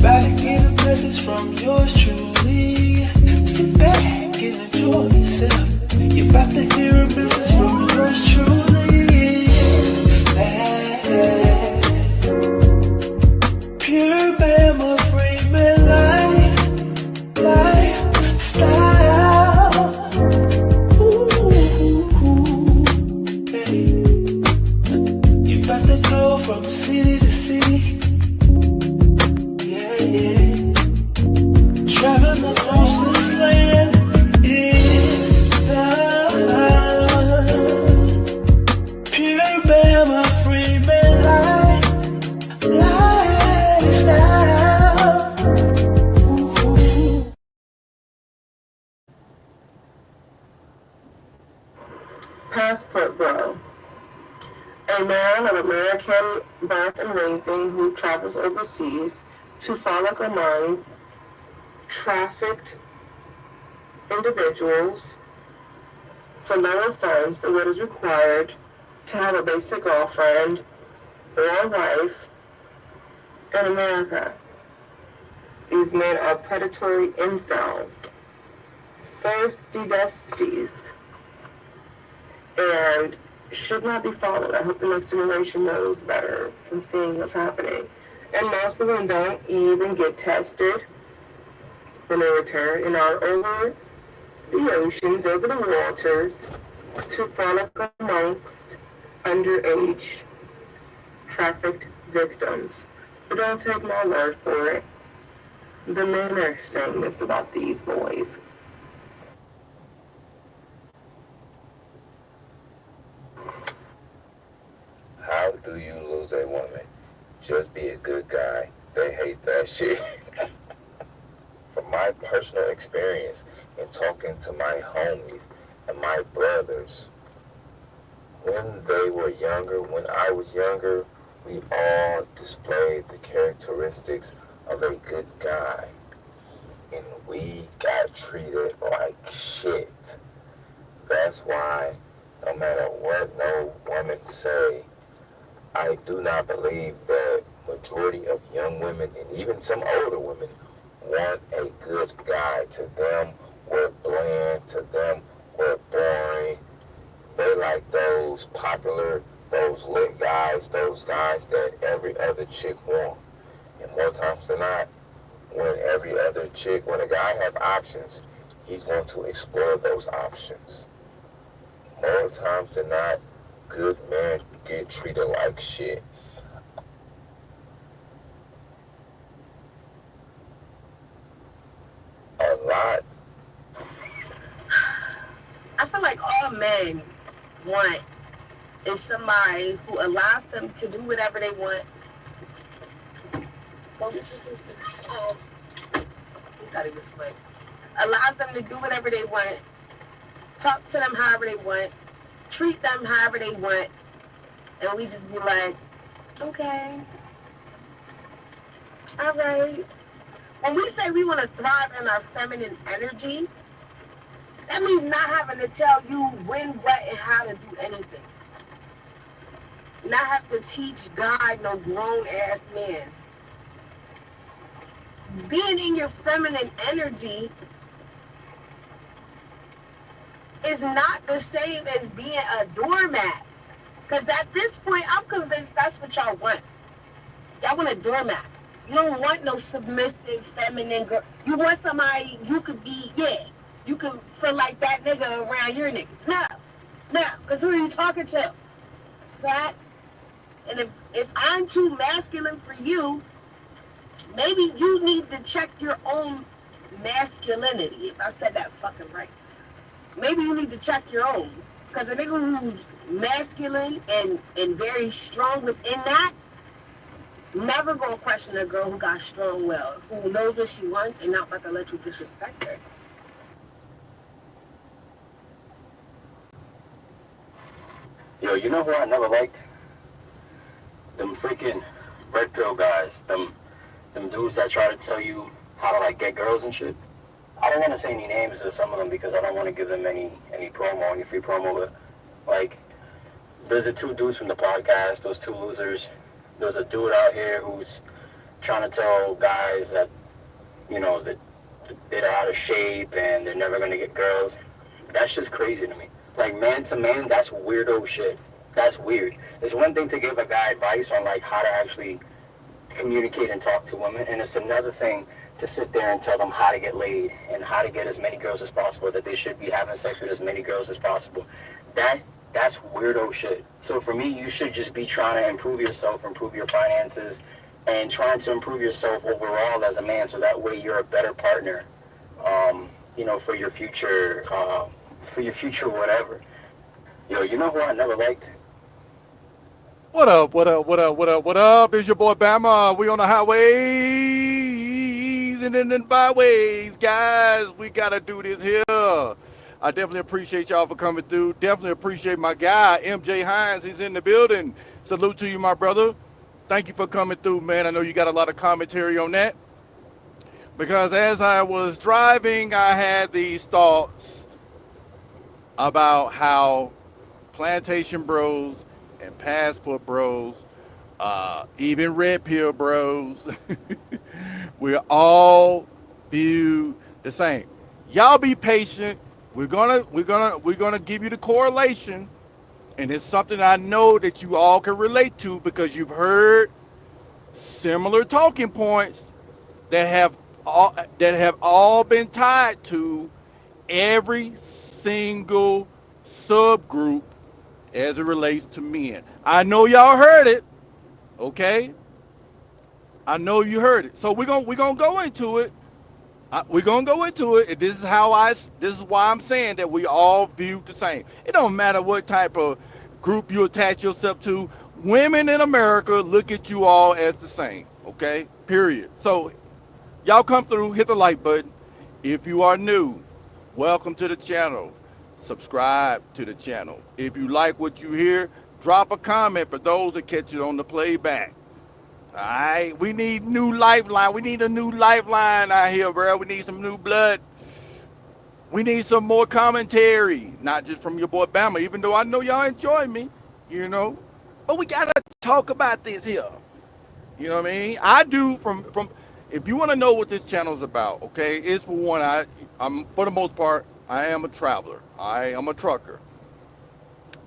about to get a message from yours truly. Sit back and enjoy yourself. You're about to hear a message from yours truly. Pure Bama Freeman lifestyle. Hey. You're about to go from city to city. Traveling across this land in the pure Bama Freeman lifestyle. Passport Bro. A man of American birth and raising who travels overseas to frolic among trafficked individuals for lower funds than what is required to have a basic girlfriend or wife in America. These men are predatory incels, thirsty dusties, and should not be followed. I hope the next generation knows better from seeing what's happening. And most of them don't even get tested when they return and are over the oceans, over the waters, to frolic amongst underage trafficked victims. But don't take my word for it. The men are saying this about these boys. How do you lose a woman? Just be a good guy. They hate that shit. From my personal experience in talking to my homies and my brothers, when they were younger, when I was younger, we all displayed the characteristics of a good guy. And we got treated like shit. That's why, no matter what no woman say, I do not believe that majority of young women and even some older women want a good guy. To them, we're bland. To them, we're boring. They like those popular, those lit guys, those guys that every other chick want. And more times than not, when a guy have options, he's going to explore those options. More times than not, good men get treated like shit. A lot. I feel like all men want is somebody who allows them to do whatever they want. Well, this is just got it this way. Allows them to do whatever they want, talk to them however they want, treat them however they want, and we just be like, okay, all right. When we say we want to thrive in our feminine energy, that means not having to tell you when, what, and how to do anything. Not have to teach God no grown-ass man. Being in your feminine energy is not the same as being a doormat. Because at this point, I'm convinced that's what y'all want. Y'all want a doormat. You don't want no submissive, feminine girl. You want somebody you could be, you can feel like that nigga around your niggas. No. Because who are you talking to? Right? And if I'm too masculine for you, maybe you need to check your own masculinity. If I said that fucking right. Maybe you need to check your own. Because a nigga who's masculine and very strong within that, never gonna question a girl who got strong will, who knows what she wants and not about to let you disrespect her. Yo, you know who I never liked? Them freaking red pill guys. Them dudes that try to tell you how to like get girls and shit. I don't want to say any names to some of them because I don't want to give them any promo, any free promo. But like, there's the two dudes from the podcast, those two losers. There's a dude out here who's trying to tell guys that, that they're out of shape and they're never gonna get girls. That's just crazy to me. Like man to man, that's weirdo shit. That's weird. It's one thing to give a guy advice on like how to actually communicate and talk to women, and it's another thing to sit there and tell them how to get laid and how to get as many girls as possible, that they should be having sex with as many girls as possible. That's weirdo shit. So for me, you should just be trying to improve yourself, improve your finances, and trying to improve yourself overall as a man, so that way you're a better partner, for your future whatever. Yo, you know who I never liked? What up? What up? What up? What up? What up? It's your boy Bama. We on the highways and then the byways, guys. We gotta do this here. I definitely appreciate y'all for coming through. Definitely appreciate my guy MJ Hines. He's in the building. Salute to you, my brother. Thank you for coming through, man. I know you got a lot of commentary on that because as I was driving, I had these thoughts about how Plantation Bros and Passport Bros, even Red Pill Bros, we're all viewed the same. Y'all be patient. We're gonna give you the correlation, and it's something I know that you all can relate to because you've heard similar talking points that have all been tied to every single subgroup as it relates to men. I know y'all heard it, okay? I know you heard it. So we're gonna go into it. We're gonna go into it. And this is why I'm saying that we all view the same. It don't matter what type of group you attach yourself to. Women in America look at you all as the same, okay? Period. So y'all come through, hit the like button. If you are new, welcome to the channel. Subscribe to the channel. If you like what you hear, drop a comment for those that catch it on the playback. All right, we need new lifeline. We need a new lifeline out here, bro. We need some new blood. We need some more commentary, not just from your boy Bama. Even though I know y'all enjoy me, you know, but we gotta talk about this here. You know what I mean? I do from. If you want to know what this channel is about, okay, it's for one. I'm for the most part, I am a traveler. I am a trucker,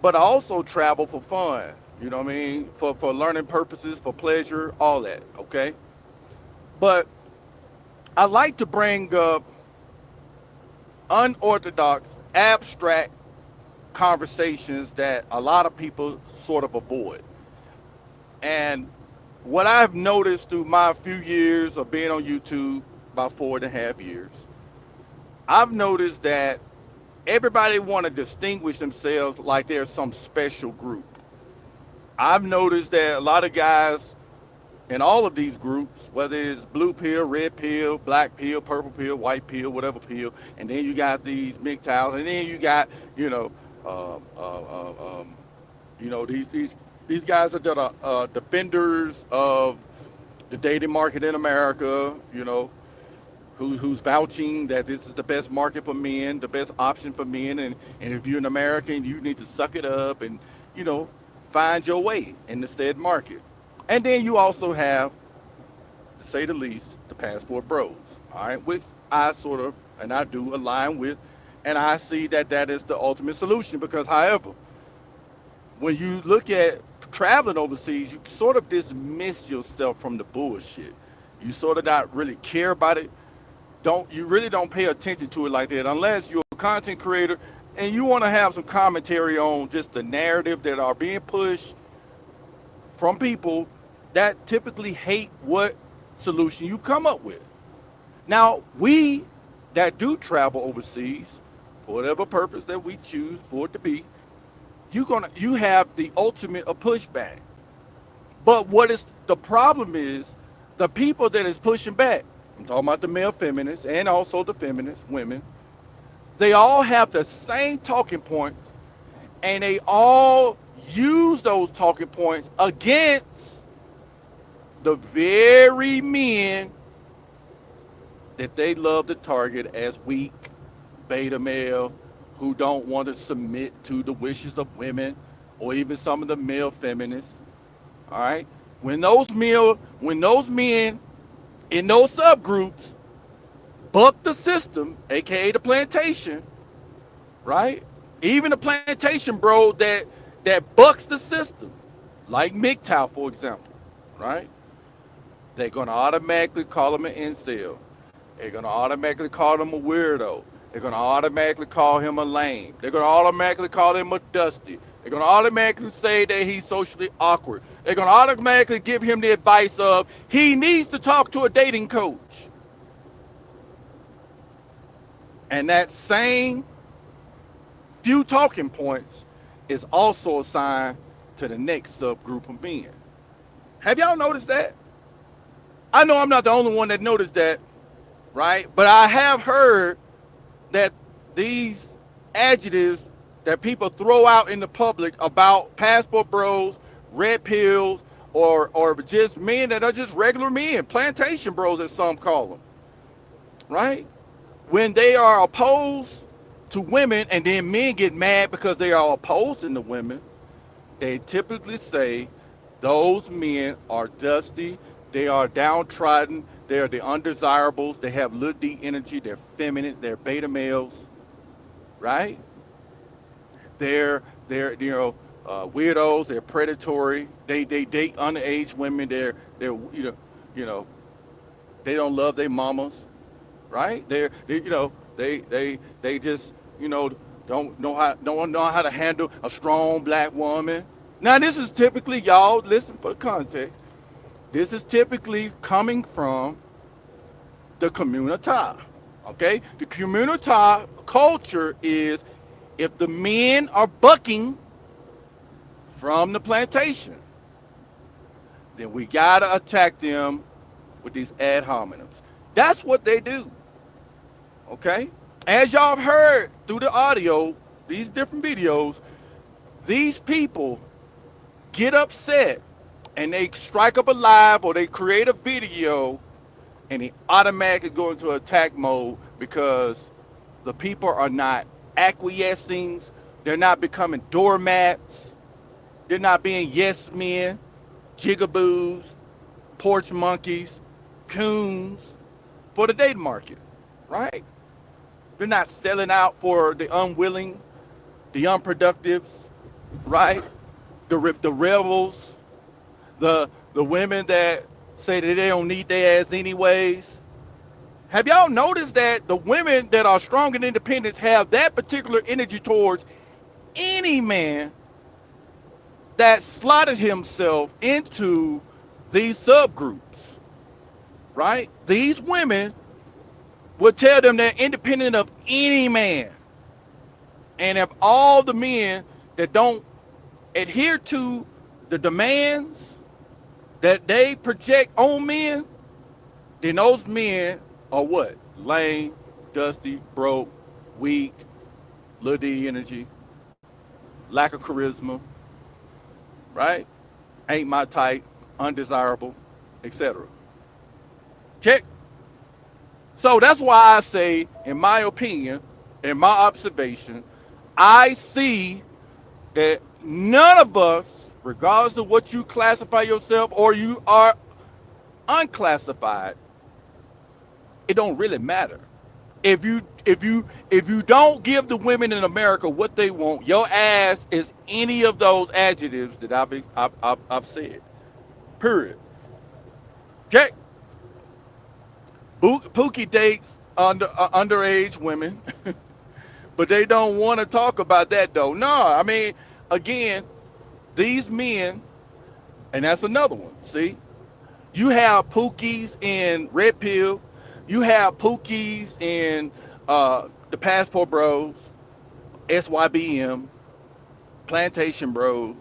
but I also travel for fun. You know what I mean? For learning purposes, for pleasure, all that. Okay. But I like to bring up unorthodox, abstract conversations that a lot of people sort of avoid. And what I've noticed through my few years of being on YouTube, about 4.5 years, I've noticed that everybody want to distinguish themselves like they're some special group. I've noticed that a lot of guys in all of these groups, whether it's blue pill, red pill, black pill, purple pill, white pill, whatever pill, and then you got these MGTOWs, and then you got, um, uh, um, um, these guys that are defenders of the dating market in America, who's vouching that this is the best market for men, the best option for men, and if you're an American, you need to suck it up and, you know, find your way in the said market. And then you also have, to say the least, the passport bros, all right, which I sort of, and I do align with, and I see that that is the ultimate solution because, however, when you look at traveling overseas, you sort of dismiss yourself from the bullshit. You sort of not really care about it. You really don't pay attention to it like that unless you're a content creator and you want to have some commentary on just the narrative that are being pushed from people that typically hate what solution you come up with. Now, we that do travel overseas, for whatever purpose that we choose for it to be, you have the ultimate of pushback. But what is the problem is the people that is pushing back. I'm talking about the male feminists and also the feminist women. They all have the same talking points, and they all use those talking points against the very men that they love to target as weak, beta male, who don't want to submit to the wishes of women, or even some of the male feminists. All right, when those men in those subgroups buck the system, aka the plantation, right? Even the plantation bro that bucks the system, like MGTOW, for example, right? They're gonna automatically call him an incel. They're gonna automatically call him a weirdo. They're gonna automatically call him a lame. They're gonna automatically call him a dusty. They're gonna automatically say that he's socially awkward. They're gonna automatically give him the advice of he needs to talk to a dating coach. And that same few talking points is also assigned to the next subgroup of men. Have y'all noticed that? I know I'm not the only one that noticed that, right? But I have heard that these adjectives that people throw out in the public about passport bros, red pills, or just men that are just regular men, plantation bros as some call them, right? When they are opposed to women and then men get mad because they are opposing to women, they typically say those men are dusty, they are downtrodden, they are the undesirables, they have little d energy, they're feminine, they're beta males, right? They're weirdos, they're predatory, they date underage women, they're you know they don't love their mamas, right? They just don't know how to handle a strong black woman. Now this is typically, y'all listen for the context. This is typically coming from the community. Okay, the community culture is if the men are bucking from the plantation, then we gotta attack them with these ad hominems. That's what they do. Okay, as y'all have heard through the audio, these different videos, these people get upset and they strike up a live or they create a video and they automatically go into attack mode because the people are not acquiescing, they're not becoming doormats, they're not being yes men, jigaboos, porch monkeys, coons for the dating market, right? They're not selling out for the unwilling, the unproductives, right? The rebels, the women that say that they don't need their ass anyways. Have y'all noticed that the women that are strong and independent have that particular energy towards any man that slotted himself into these subgroups, right? These women would tell them they're independent of any man. And if all the men that don't adhere to the demands that they project on men, then those men are what? Lame, dusty, broke, weak, little D energy, lack of charisma, right? Ain't my type, undesirable, etc. Check. So that's why I say, in my opinion, in my observation, I see that none of us, regardless of what you classify yourself or you are unclassified, it don't really matter. If you don't give the women in America what they want, your ass is any of those adjectives that I've said. Period. Okay. Pookie dates underage women, but they don't want to talk about that though. No, I mean, again, these men, and that's another one. See, you have Pookies in Red Pill, you have Pookies in the Passport Bros, SYBM, Plantation Bros.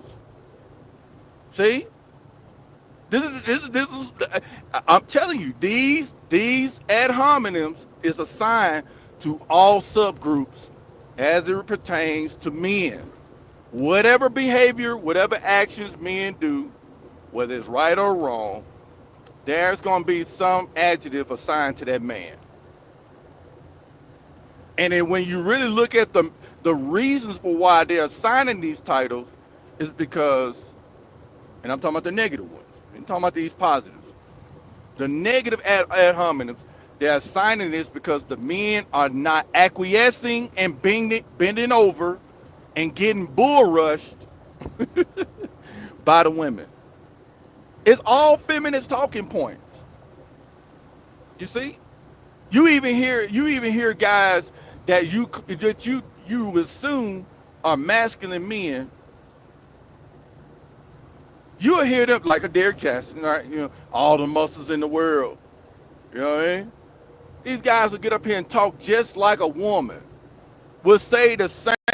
See, this is. I'm telling you, these ad hominems is assigned to all subgroups as it pertains to men. Whatever behavior, whatever actions men do, whether it's right or wrong, there's going to be some adjective assigned to that man. And then when you really look at the reasons for why they're assigning these titles, is because, and I'm talking about the negative ones, I'm talking about these positives. The negative ad hominems, they're assigning this because the men are not acquiescing and bending over and getting bull rushed by the women. It's all feminist talking points. You see? You even hear guys that you assume are masculine men. You'll hear them like a Derek Jackson, right? All the muscles in the world. You know what I mean? These guys will get up here and talk just like a woman. Will say the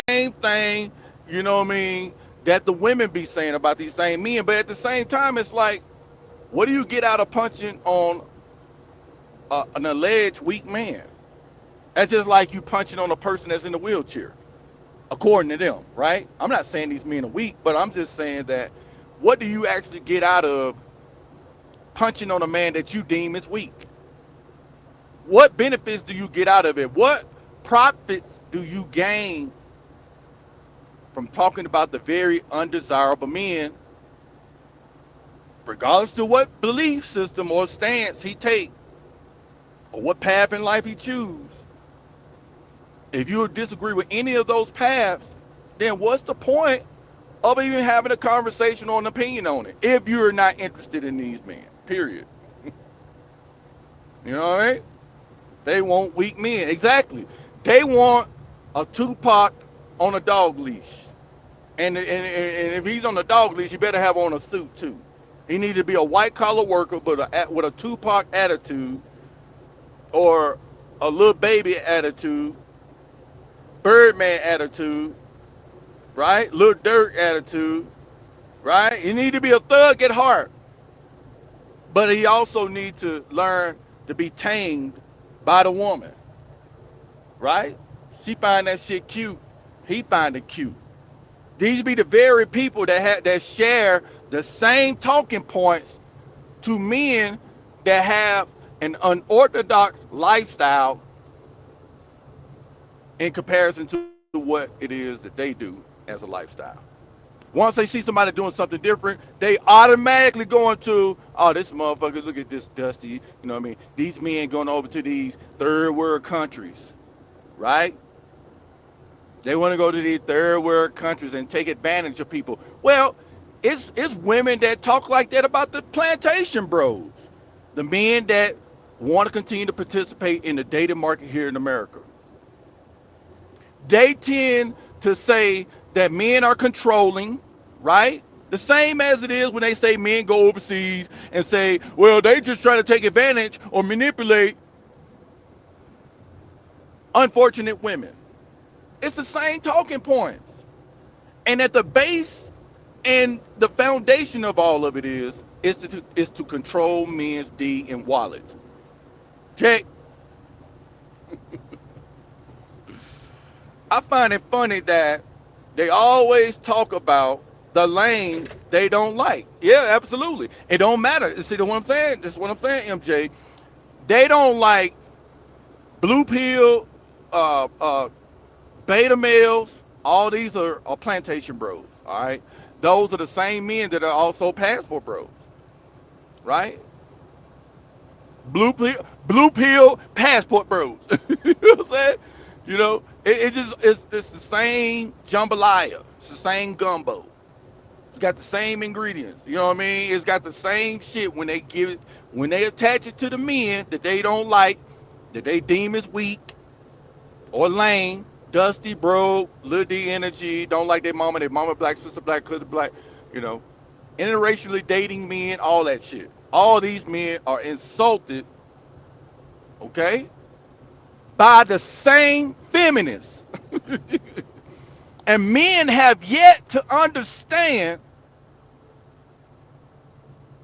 same thing, you know what I mean, that the women be saying about these same men. But at the same time, it's like, what do you get out of punching on an alleged weak man? That's just like you punching on a person that's in a wheelchair, according to them, right? I'm not saying these men are weak, but I'm just saying that what do you actually get out of punching on a man that you deem is weak? What benefits do you get out of it? What profits do you gain from talking about the very undesirable men, regardless to what belief system or stance he take or what path in life he choose? If you disagree with any of those paths, then what's the point of even having a conversation or an opinion on it if you're not interested in these men? Period. You know what I mean? They want weak men. Exactly. They want a Tupac on a dog leash. And if he's on a dog leash, you better have on a suit too. He needs to be a white collar worker, but with a Tupac attitude or a little baby attitude, Birdman attitude, right? Little Dirk attitude, right? You need to be a thug at heart, but he also needs to learn to be tamed by the woman, right? She find that shit cute, he find it cute. These be the very people that share the same talking points to men that have an unorthodox lifestyle in comparison to what it is that they do as a lifestyle. Once they see somebody doing something different, they automatically go into, oh, this motherfucker, look at this dusty, you know what I mean? These men going over to these third world countries, right? They want to go to these third world countries and take advantage of people. Well, it's women that talk like that about the plantation bros, the men that want to continue to participate in the dating market here in America. They tend to say that men are controlling, right? The same as it is when they say men go overseas and say, well, they just try to take advantage or manipulate unfortunate women. It's the same talking points. And at the base and the foundation of all of it is to control men's D and wallets. Check. I find it funny that they always talk about the lane they don't like. Yeah, absolutely. It don't matter. See what I'm saying? This is what I'm saying, MJ. They don't like blue pill, uh, uh, beta males. All these are plantation bros. All right. Those are the same men that are also passport bros. Right? Blue pill passport bros. You know what I'm saying? It's the same jambalaya. It's the same gumbo. It's got the same ingredients. You know what I mean? It's got the same shit when they attach it to the men that they don't like, that they deem as weak or lame, dusty, broke, little D energy, don't like their mama black, sister black, cousin black, you know, interracially dating men, all that shit. All these men are insulted, okay, by the same feminists. And men have yet to understand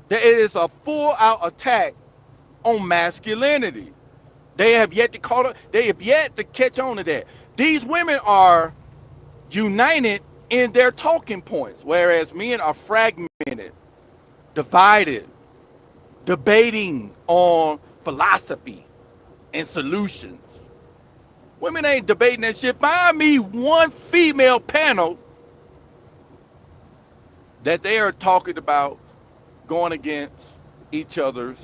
that it is a full out attack on masculinity. They have yet to catch on to that. These women are united in their talking points, whereas men are fragmented, divided, debating on philosophy and solutions. Women ain't debating that shit. Find me one female panel that they are talking about going against each other's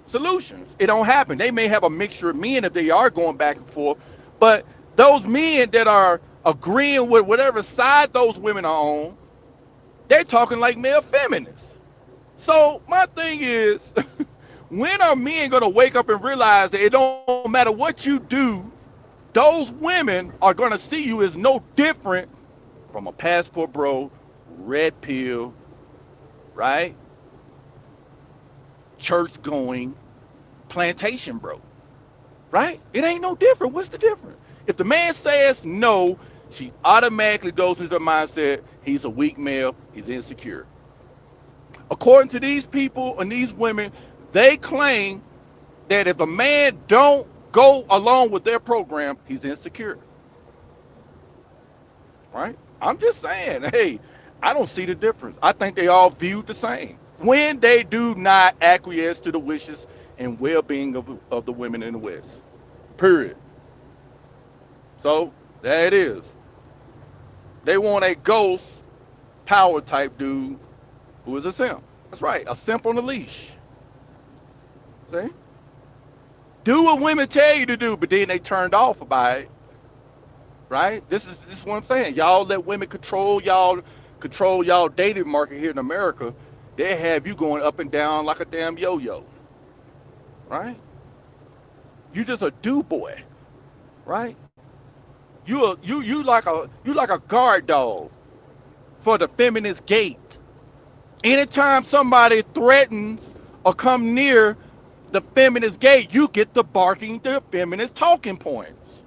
solutions. It don't happen. They may have a mixture of men if they are going back and forth, but those men that are agreeing with whatever side those women are on, they're talking like male feminists. So my thing is, when are men gonna wake up and realize that it don't matter what you do, those women are gonna see you as no different from a passport bro, red pill, right? Church going, plantation bro, right? It ain't no different. What's the difference? If the man says no, she automatically goes into the mindset he's a weak male, he's insecure. According to these people and these women, they claim that if a man don't go along with their program, he's insecure, right? I'm just saying, hey, I don't see the difference. I think they all viewed the same when they do not acquiesce to the wishes and well-being of the women in the West. Period. So there it is. They want a ghost power type dude who is a simp. That's right, a simp on a leash. See? Do what women tell you to do, but then they turned off by it, right? This is what I'm saying. Y'all let women control y'all dating market here in America. They have you going up and down like a damn yo-yo, right? You just a do boy, right? You like a guard dog for the feminist gate. Anytime somebody threatens or come near the feminist gate, you get the barking the feminist talking points.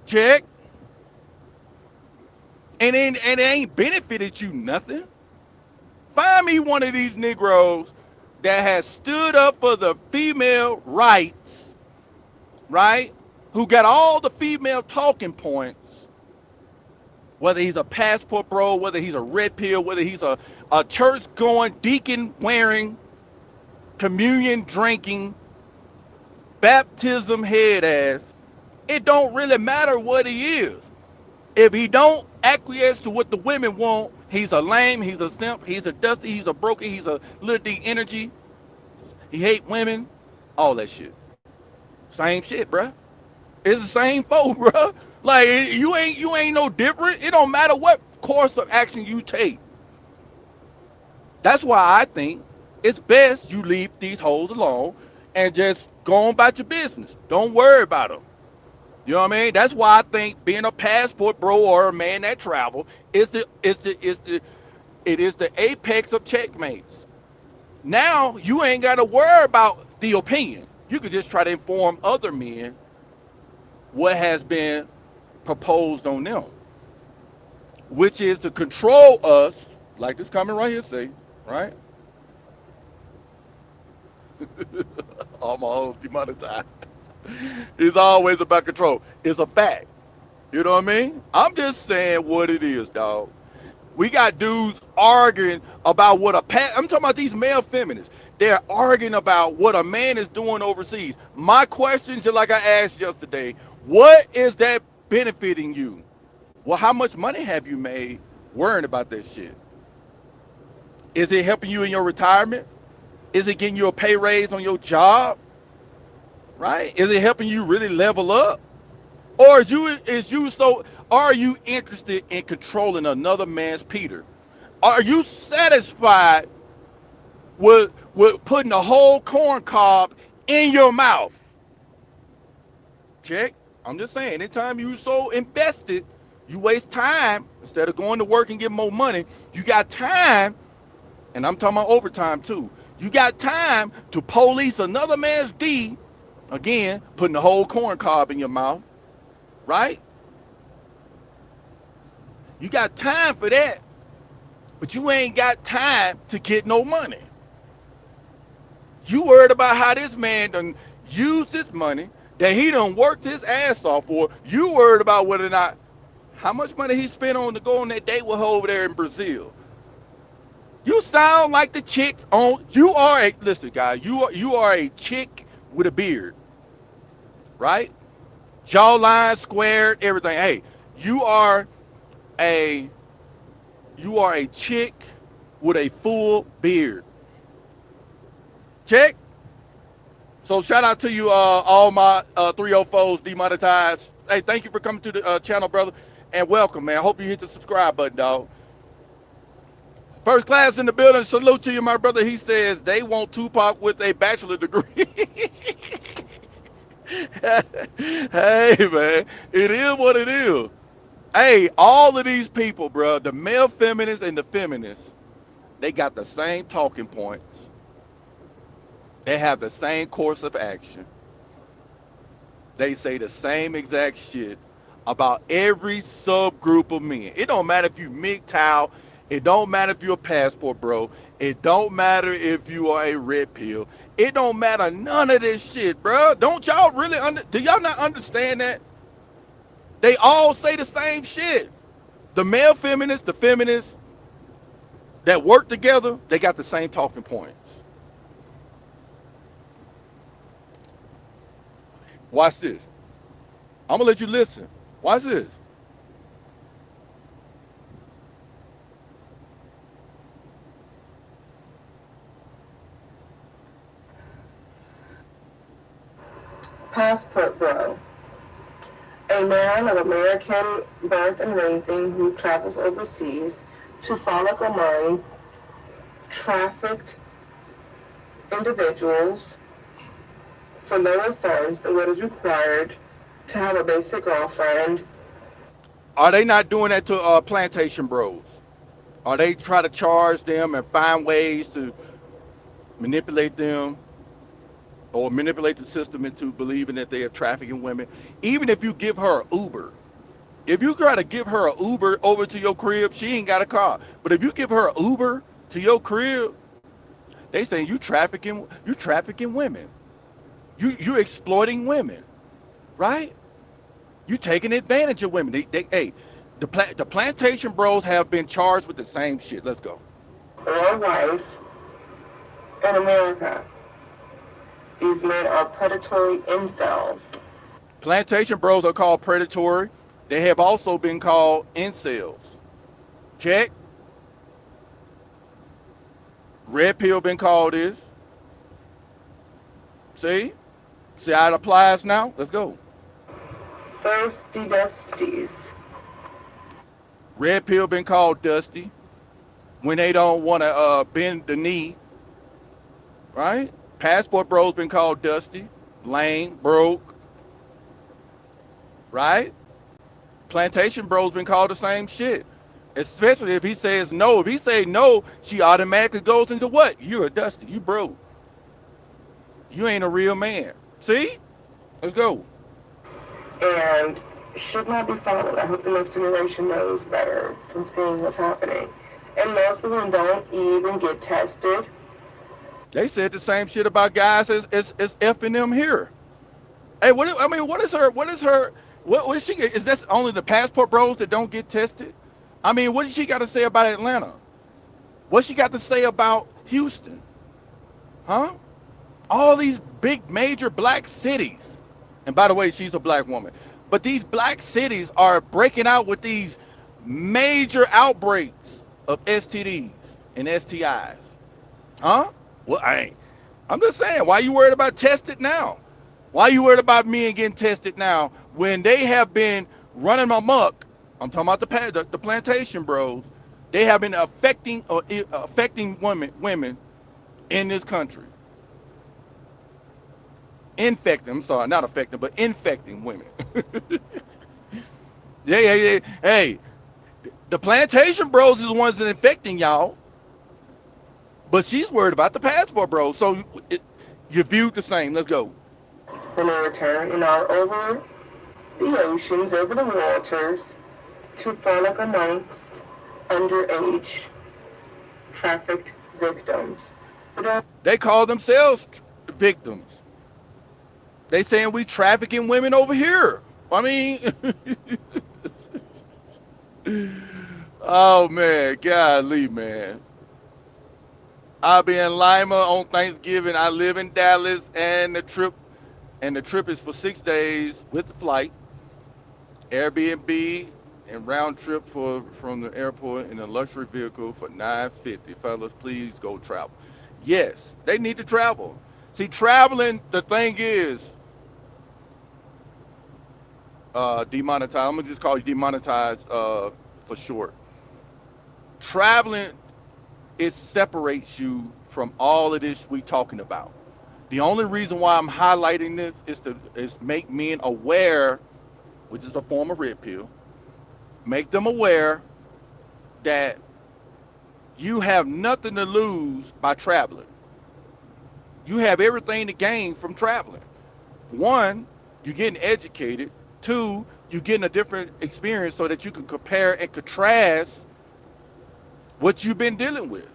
Check. And it ain't benefited you nothing. Find me one of these Negroes that has stood up for the female rights, right? Who got all the female talking points, whether he's a passport bro, whether he's a red pill, whether he's a church going, deacon wearing, communion drinking, baptism head ass. It don't really matter what he is. If he don't acquiesce to what the women want, he's a lame, he's a simp, he's a dusty, he's a broken, he's a little D energy. He hate women, all that shit. Same shit, bruh. It's the same folk, bruh. Like you ain't no different. It don't matter what course of action you take. That's why I think it's best you leave these hoes alone and just go on about your business. Don't worry about them. You know what I mean? That's why I think being a passport bro or a man that travel it is the apex of checkmates. Now you ain't got to worry about the opinion. You can just try to inform other men what has been proposed on them, which is to control us, like this comment right here say, right? All my hoes demonetized. It's always about control. It's a fact. You know what I mean? I'm just saying what it is, dog. We got dudes arguing about what I'm talking about these male feminists. They're arguing about what a man is doing overseas. My question, just like I asked yesterday, what is that benefiting you? Well, how much money have you made worrying about that shit? Is it helping you in your retirement? Is it getting you a pay raise on your job? Right? Is it helping you really level up? Or are you interested in controlling another man's Peter? Are you satisfied with putting a whole corn cob in your mouth? Check. I'm just saying, anytime you so invested, you waste time instead of going to work and getting more money. You got time, and I'm talking about overtime too. You got time to police another man's D, again, putting the whole corn cob in your mouth, right? You got time for that, but you ain't got time to get no money. You worried about how this man done used his money that he done worked his ass off for. You worried about whether or not how much money he spent on to go on that date with her over there in Brazil. You sound like the chicks on. You are a listen, guys. You are a chick with a beard, right? Jawline squared, everything. Hey, you are a chick with a full beard. Check. So shout out to you, all my 304s demonetized. Hey, thank you for coming to the channel, brother, and welcome, man. I hope you hit the subscribe button, dog. First class in the building. Salute to you, my brother. He says they want Tupac with a bachelor degree. Hey, man, it is what it is. Hey, all of these people, bro, the male feminists and the feminists, they got the same talking points. They have the same course of action. They say the same exact shit about every subgroup of men. It don't matter if you MGTOW. It don't matter if you're a passport bro. It don't matter if you are a red pill. It don't matter none of this shit, bro. Don't y'all really do y'all not understand that? They all say the same shit. The male feminists, the feminists that work together, they got the same talking points. Watch this. I'm gonna let you listen. Watch this. Passport bro. A man of American birth and raising who travels overseas to follicle mine trafficked individuals for lower funds than what is required to have a basic girlfriend. Are they not doing that to plantation bros? Are they try to charge them and find ways to manipulate them or manipulate the system into believing that they are trafficking women? Even if you give her an Uber, if you try to give her an Uber over to your crib, she ain't got a car. But if you give her an Uber to your crib, they saying you trafficking women. You exploiting women, right? You taking advantage of women. Hey, the plantation bros have been charged with the same shit. Let's go. Or wife in America. These men are predatory incels. Plantation bros are called predatory. They have also been called incels. Check. Red pill been called this. See? See how it applies now? Let's go. Thirsty dusties. Red pill been called dusty when they don't want to bend the knee, right? Passport bros been called dusty, lame, broke, right? Plantation bros been called the same shit. Especially if he says no. If he say no, she automatically goes into what? You're a dusty. You broke. You ain't a real man. See? Let's go. And should not be followed. I hope the next generation knows better from seeing what's happening. And most of them don't even get tested. They said the same shit about guys as effing them here. Hey, what is she, is that only the passport bros that don't get tested? I mean, what does she got to say about Atlanta? What she got to say about Houston? Huh? All these big major black cities. And by the way, she's a black woman. But these black cities are breaking out with these major outbreaks of STDs and STIs. Huh? Well, I'm just saying, why you worried about tested now? Why you worried about men getting tested now when they have been running amok? I'm talking about the plantation bros. They have been affecting women in this country. Infecting, I'm sorry, not affecting, but infecting women. Hey, the plantation bros is the ones that infecting y'all. But she's worried about the passport bros. So you viewed the same. Let's go. When they return and are over the oceans, over the waters, to frolic amongst underage trafficked victims. They call themselves victims. They saying we trafficking women over here. I mean, oh man, golly, man. I'll be in Lima on Thanksgiving. I live in Dallas, and the trip is for 6 days with the flight, Airbnb, and round trip from the airport in a luxury vehicle for $950. Fellas, please go travel. Yes, they need to travel. See, traveling, the thing is, demonetized. I'm gonna just call you demonetized for short. Traveling, it separates you from all of this we talking about. The only reason why I'm highlighting this is make men aware, which is a form of red pill, make them aware that you have nothing to lose by traveling. You have everything to gain from traveling. One, you're getting educated. Two, you're getting a different experience so that you can compare and contrast what you've been dealing with.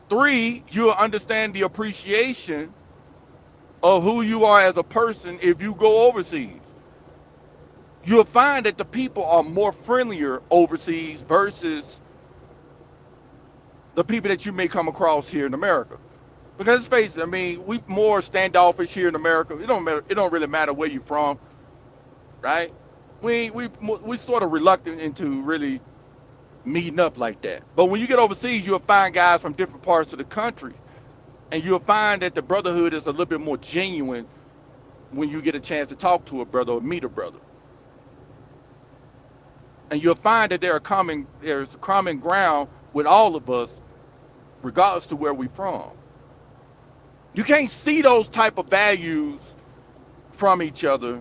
Three, you'll understand the appreciation of who you are as a person if you go overseas. You'll find that the people are more friendlier overseas versus the people that you may come across here in America. Because let's face it, I mean, we more standoffish here in America. It don't matter. It don't really matter where you're from, right? We sort of reluctant into really meeting up like that. But when you get overseas, you'll find guys from different parts of the country, and you'll find that the brotherhood is a little bit more genuine when you get a chance to talk to a brother or meet a brother. And you'll find that there's a common ground with all of us, regardless to where we're from. You can't see those type of values from each other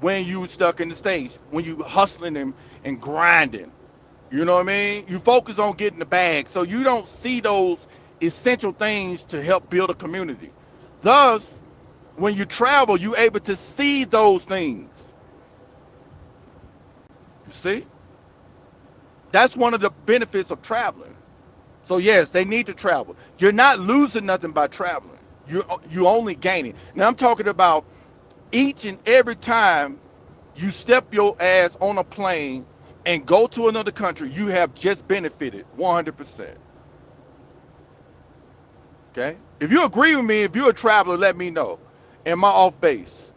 when you stuck in the States, when you hustling and grinding. You know what I mean? You focus on getting the bag, so you don't see those essential things to help build a community. Thus, when you travel, you're able to see those things. You see? That's one of the benefits of traveling. So yes, they need to travel. You're not losing nothing by traveling. You only gaining. Now I'm talking about each and every time you step your ass on a plane and go to another country, you have just benefited 100%. Okay? If you agree with me, if you're a traveler, let me know. Am I off base?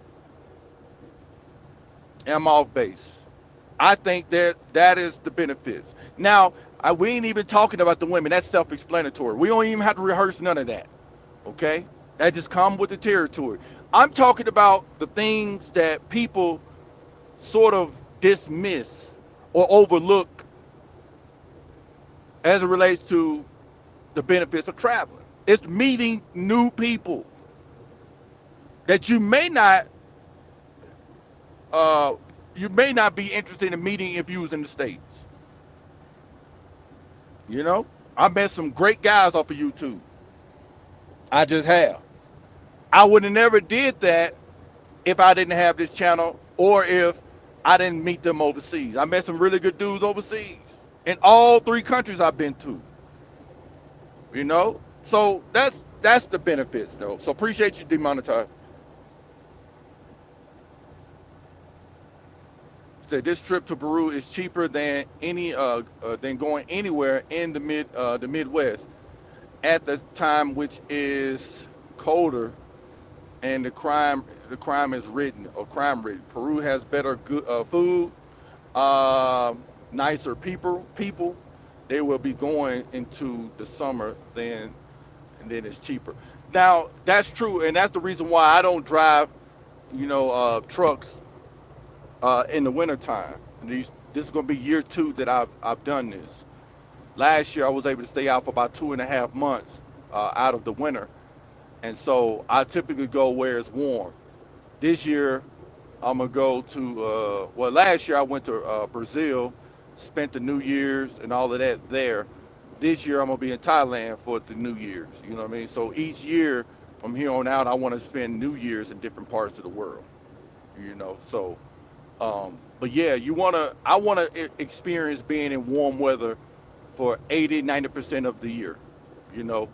Am I off base? I think that is the benefits. Now, we ain't even talking about the women. That's self-explanatory. We don't even have to rehearse none of that. Okay? That just comes with the territory. I'm talking about the things that people sort of dismiss or overlook as it relates to the benefits of traveling. It's meeting new people that you may not be interested in meeting if you was in the States. You know, I met some great guys off of YouTube. I just have. I would have never did that if I didn't have this channel or if I didn't meet them overseas. I met some really good dudes overseas in all three countries I've been to. You know, so that's the benefits though. So appreciate you, demonetized. Said this trip to Peru is cheaper than than going anywhere in the Midwest at the time, which is colder and the crime is ridden or crime ridden. Peru has better good food, nicer people. They will be going into the summer and then it's cheaper. Now that's true, and that's the reason why I don't drive, trucks in the wintertime. This is gonna be year two that I've done this. Last year I was able to stay out for about 2.5 months out of the winter, and so I typically go where it's warm. This year I'm gonna go to last year I went to Brazil, spent the New Year's and all of that there. This year I'm gonna be in Thailand for the New Year's. You know what I mean? So each year from here on out, I want to spend New Year's in different parts of the world. So but yeah, I wanna experience being in warm weather for 80-90% of the year. You know,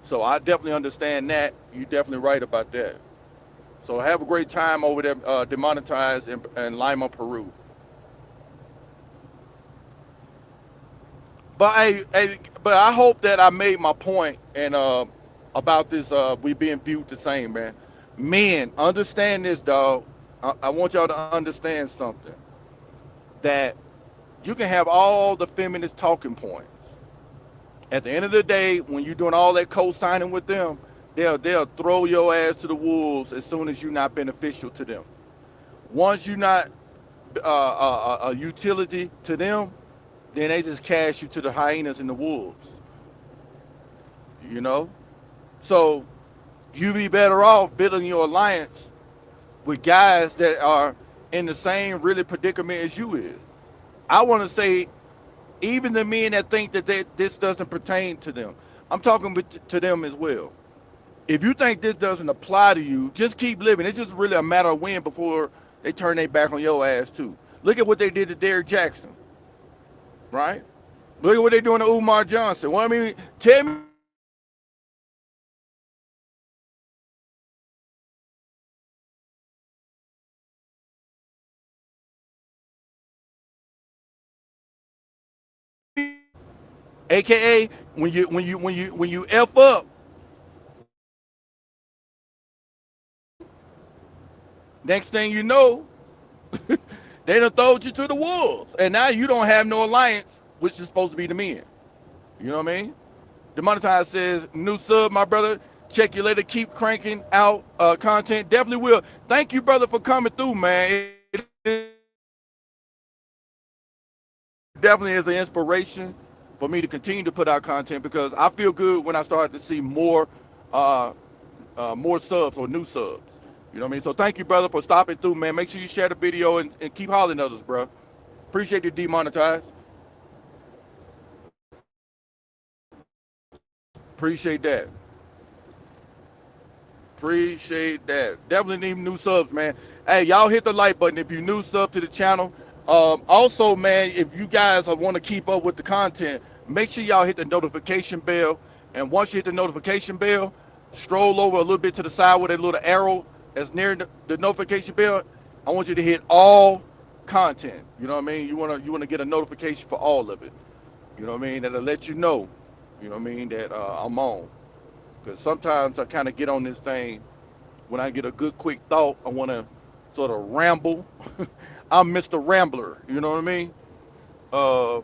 so I definitely understand that. You're definitely right about that. So have a great time over there, demonetized in Lima, Peru. But I hope that I made my point and about this we being viewed the same, man. Men, understand this, dog. I want y'all to understand something. That you can have all the feminist talking points. At the end of the day, when you're doing all that co-signing with them, They'll throw your ass to the wolves as soon as you're not beneficial to them. Once you're not a utility to them, then they just cast you to the hyenas and the wolves. You know, so you be better off building your alliance with guys that are in the same really predicament as you is. I want to say even the men that think that this doesn't pertain to them, I'm talking to them as well. If you think this doesn't apply to you, just keep living. It's just really a matter of when before they turn their back on your ass too. Look at what they did to Derrick Jackson, right? Look at what they're doing to Umar Johnson. Well, I mean, tell me AKA when you F up, next thing you know, they done throwed you to the wolves. And now you don't have no alliance, which is supposed to be the men. You know what I mean? Demonetize says, new sub, my brother. Check you later. Keep cranking out content. Definitely will. Thank you, brother, for coming through, man. It definitely is an inspiration for me to continue to put out content because I feel good when I start to see uh, more subs or new subs. You know what I mean? So thank you, brother, for stopping through, man. Make sure you share the video and keep hollering at us, bro. Appreciate you, demonetized. Appreciate that. Appreciate that. Definitely need new subs, man. Hey, y'all hit the like button if you new sub to the channel. Also, man, if you guys want to keep up with the content, make sure y'all hit the notification bell. And once you hit the notification bell, stroll over a little bit to the side with that little arrow that's near the notification bell. I want you to hit all content. You know what I mean? You wanna get a notification for all of it. You know what I mean? That'll let you know. You know what I mean that I'm on. Because sometimes I kind of get on this thing when I get a good quick thought. I want to sort of ramble. I'm Mr. Rambler. You know what I mean? Uh,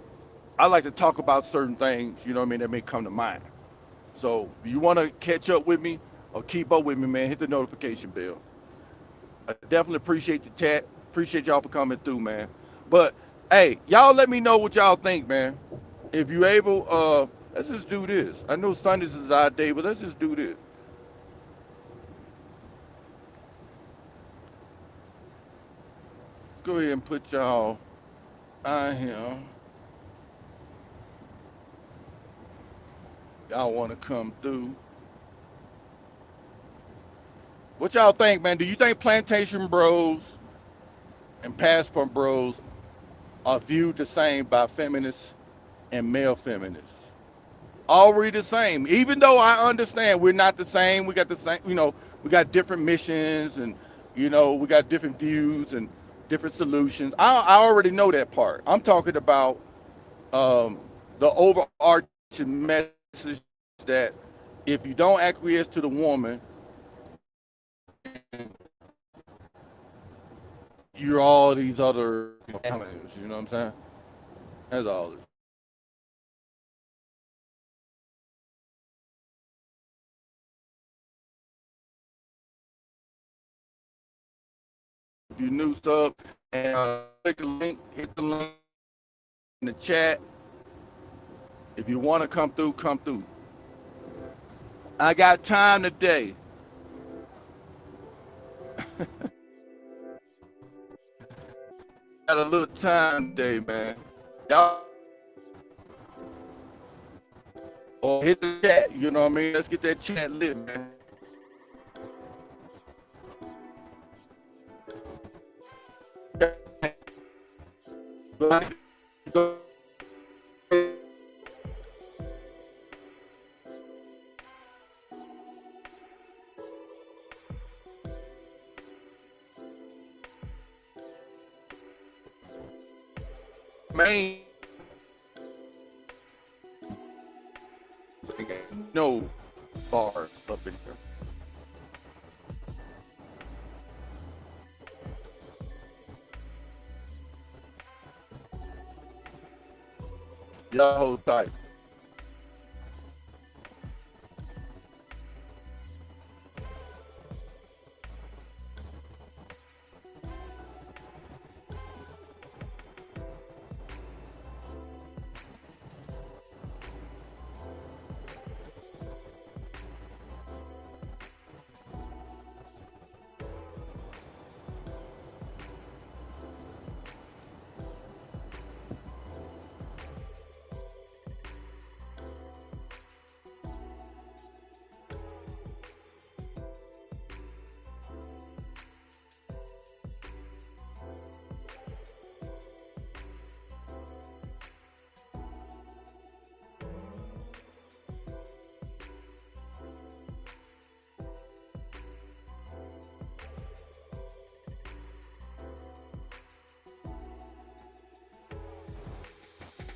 I like to talk about certain things. You know what I mean? That may come to mind. So if you want to catch up with me or keep up with me, man, hit the notification bell. I definitely appreciate the chat. Appreciate y'all for coming through, man. But hey, y'all let me know what y'all think, man. If you able, let's just do this. I know Sundays is our day, but let's just do this. Let's go ahead and put y'all on here. Y'all want to come through. What y'all think, man? Do you think plantation bros and passport bros are viewed the same by feminists and male feminists? All we the same. Even though I understand we're not the same, we got the same, we got different missions and, we got different views and different solutions. I already know that part. I'm talking about um, the overarching message that if you don't acquiesce to the woman, you're all these other avenues. You know what I'm saying? That's all. If you new sub and click the link, hit the link in the chat. If you want to come through, come through. I got time today. Got a little time today, man. Y'all or hit the chat. You know what I mean? Let's get that chat lit, man. Man, no bars up in here. Y'all hold tight.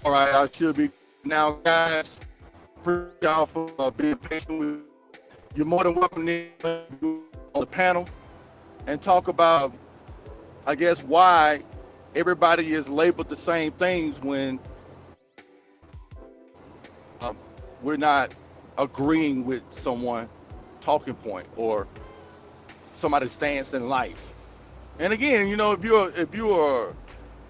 All right, I should be now, guys. Appreciate y'all for being patient with. You're more than welcome to on the panel and talk about, I guess, why everybody is labeled the same things when we're not agreeing with someone talking point or somebody's stance in life. And again, if you're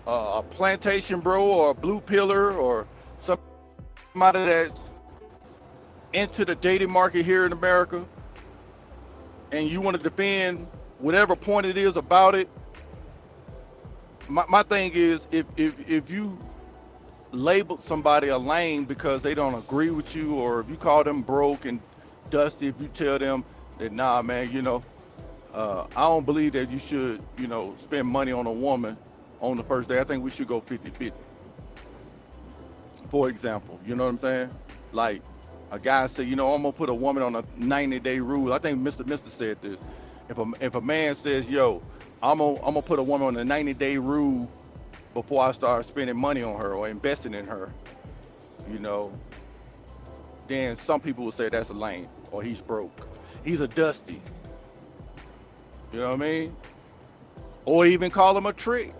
a plantation bro or a blue pillar or somebody that's into the dating market here in America and you want to defend whatever point it is about it, my thing is if you label somebody a lame because they don't agree with you, or if you call them broke and dusty, if you tell them that nah man, I don't believe that you should, spend money on a woman on the first day. I think we should go 50-50, for example. You know what I'm saying? Like a guy said, I'm gonna put a woman on a 90-day rule. I think Mr. said this. If a man says, yo, I'm gonna put a woman on a 90-day rule before I start spending money on her or investing in her, you know, then some people will say that's a lame or he's broke. He's a dusty. You know what I mean? Or even call him a trick.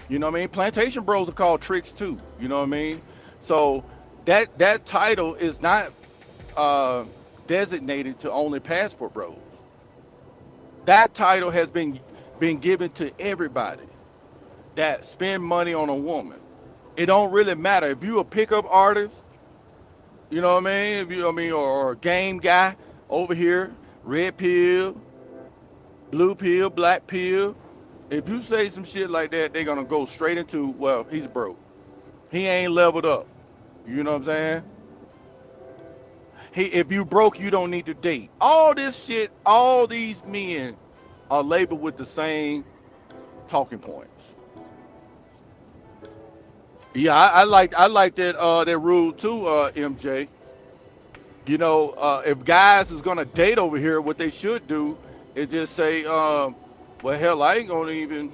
You know what I mean? Plantation bros are called tricks too. You know what I mean? So that title is not uh, designated to only passport bros. That title has been given to everybody that spend money on a woman. It don't really matter if you a pickup artist. You know what I mean? If you, I mean, or a game guy over here, red pill, blue pill, black pill. If you say some shit like that, they're gonna go straight into, well, he's broke. He ain't leveled up. You know what I'm saying? If you broke, you don't need to date. All this shit, all these men are labeled with the same talking points. Yeah, I like that rule too, MJ. If guys is gonna date over here, what they should do is just say, well, hell, I ain't gonna even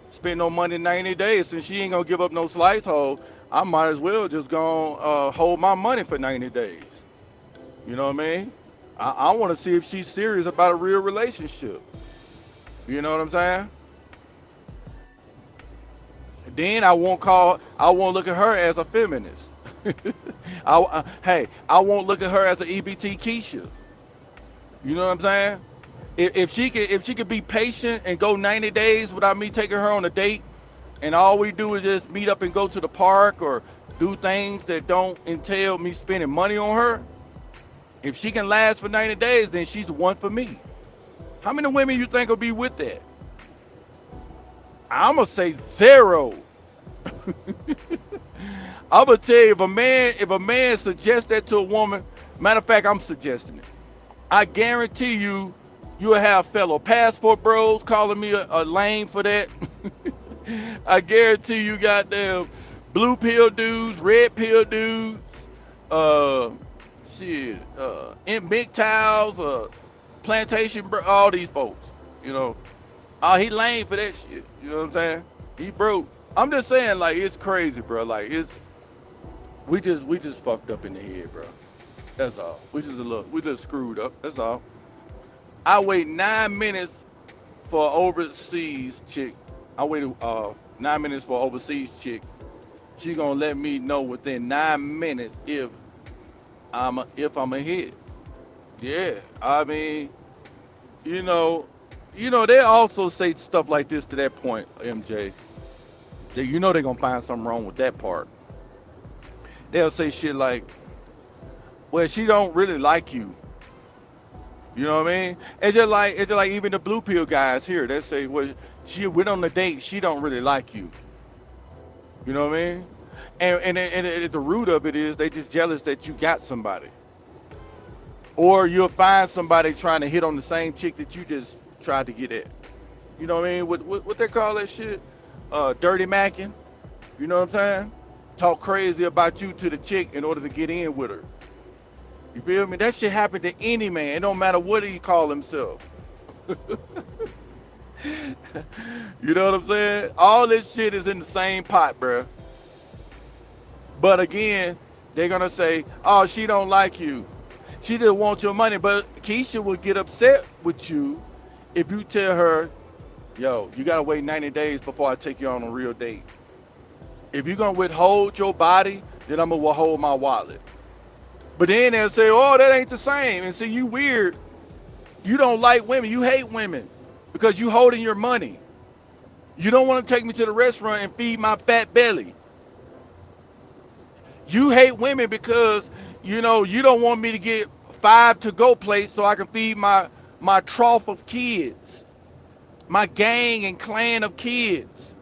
spend no money in 90 days since she ain't gonna give up no slice hole. I might as well just go hold my money for 90 days. You know what I mean? I want to see if she's serious about a real relationship. You know what I'm saying? Then I won't look at her as a feminist. I won't look at her as an EBT Keisha. You know what I'm saying? If she could be patient and go 90 days without me taking her on a date, and all we do is just meet up and go to the park or do things that don't entail me spending money on her, if she can last for 90 days, then she's the one for me. How many women you think will be with that? I'm gonna say zero. I'm gonna tell you, if a man suggests that to a woman, matter of fact, I'm suggesting it. I guarantee you'll have fellow passport bros calling me a lame for that. I guarantee you goddamn blue pill dudes, red pill dudes, uh, in big towels, plantation, all these folks. You know, oh, he lame for that shit. You know what I'm saying? He broke. I'm just saying, like, it's crazy, bro. Like, we just fucked up in the head, bro. That's all. We just screwed up. That's all. I wait 9 minutes for an overseas chick. I waited 9 minutes for an overseas chick. She gonna let me know within 9 minutes if I'm a hit. Yeah, I mean, you know, they also say stuff like this to that point, MJ. They're gonna find something wrong with that part. They'll say shit like, "Well, she don't really like you." You know what I mean? It's just like even the blue pill guys here. They say, "Well, she went on the date. She don't really like you." You know what I mean? And at the root of it is they just jealous that you got somebody, or you'll find somebody trying to hit on the same chick that you just tried to get at. You know what I mean? What they call that shit? Dirty macking. You know what I'm saying? Talk crazy about you to the chick in order to get in with her. You feel me? That shit happen to any man. It don't matter what he call himself. You know what I'm saying? All this shit is in the same pot, bruh. But again, they're gonna say, "Oh, she don't like you. She just wants your money." But Keisha will get upset with you if you tell her, "Yo, you gotta wait 90 days before I take you on a real date. If you're gonna withhold your body, then I'm gonna withhold my wallet." But then they'll say, "Oh, that ain't the same." And see, you weird. You don't like women. You hate women because you holding your money. You don't want to take me to the restaurant and feed my fat belly. You hate women because you don't want me to get 5 to-go plates so I can feed my trough of kids, my gang and clan of kids.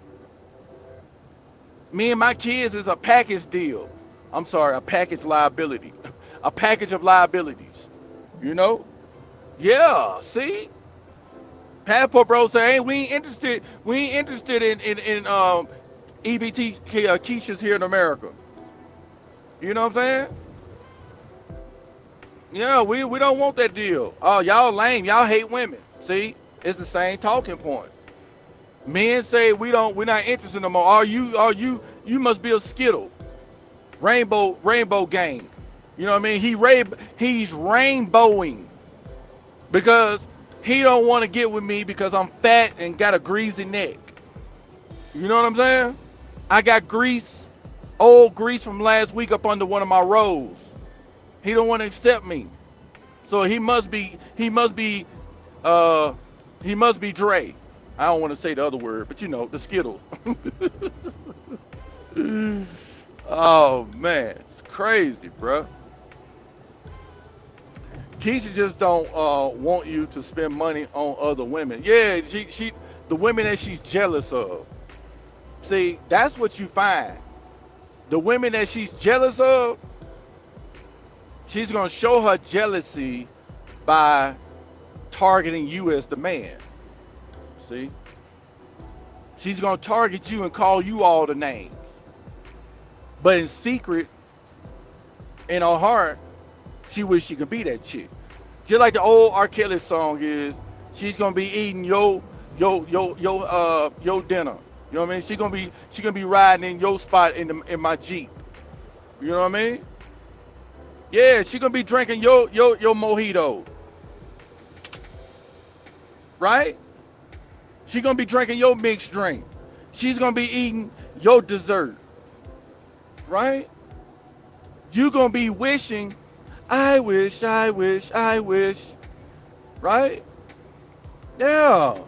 Me and my kids is a package deal. I'm sorry, a package liability, a package of liabilities. You know? Yeah. See, Passport Bro say, "Hey, we ain't interested. We ain't interested in EBT Keisha's here in America." You know what I'm saying? Yeah, we don't want that deal. Oh, y'all lame. Y'all hate women. See, it's the same talking point. Men say we're not interested no more. You must be a Skittle. Rainbow gang. You know what I mean? He's rainbowing because he don't want to get with me because I'm fat and got a greasy neck. You know what I'm saying? I got grease, old grease from last week up under one of my rolls. He don't want to accept me. So uh he must be Dre. I don't want to say the other word, but the Skittle. Oh man, it's crazy, bruh. Keisha just don't want you to spend money on other women. Yeah, she the women that she's jealous of. See, that's what you find. The women that she's jealous of, she's gonna show her jealousy by targeting you as the man. See? She's gonna target you and call you all the names. But in secret, in her heart, she wish she could be that chick. Just like the old R. Kelly song is, she's gonna be eating your dinner. You know what I mean? She gonna be riding in your spot in my Jeep. You know what I mean? Yeah, she gonna be drinking your mojito, right? She gonna be drinking your mixed drink. She's gonna be eating your dessert, right? You gonna be wishing, I wish, I wish, I wish, right? Yeah.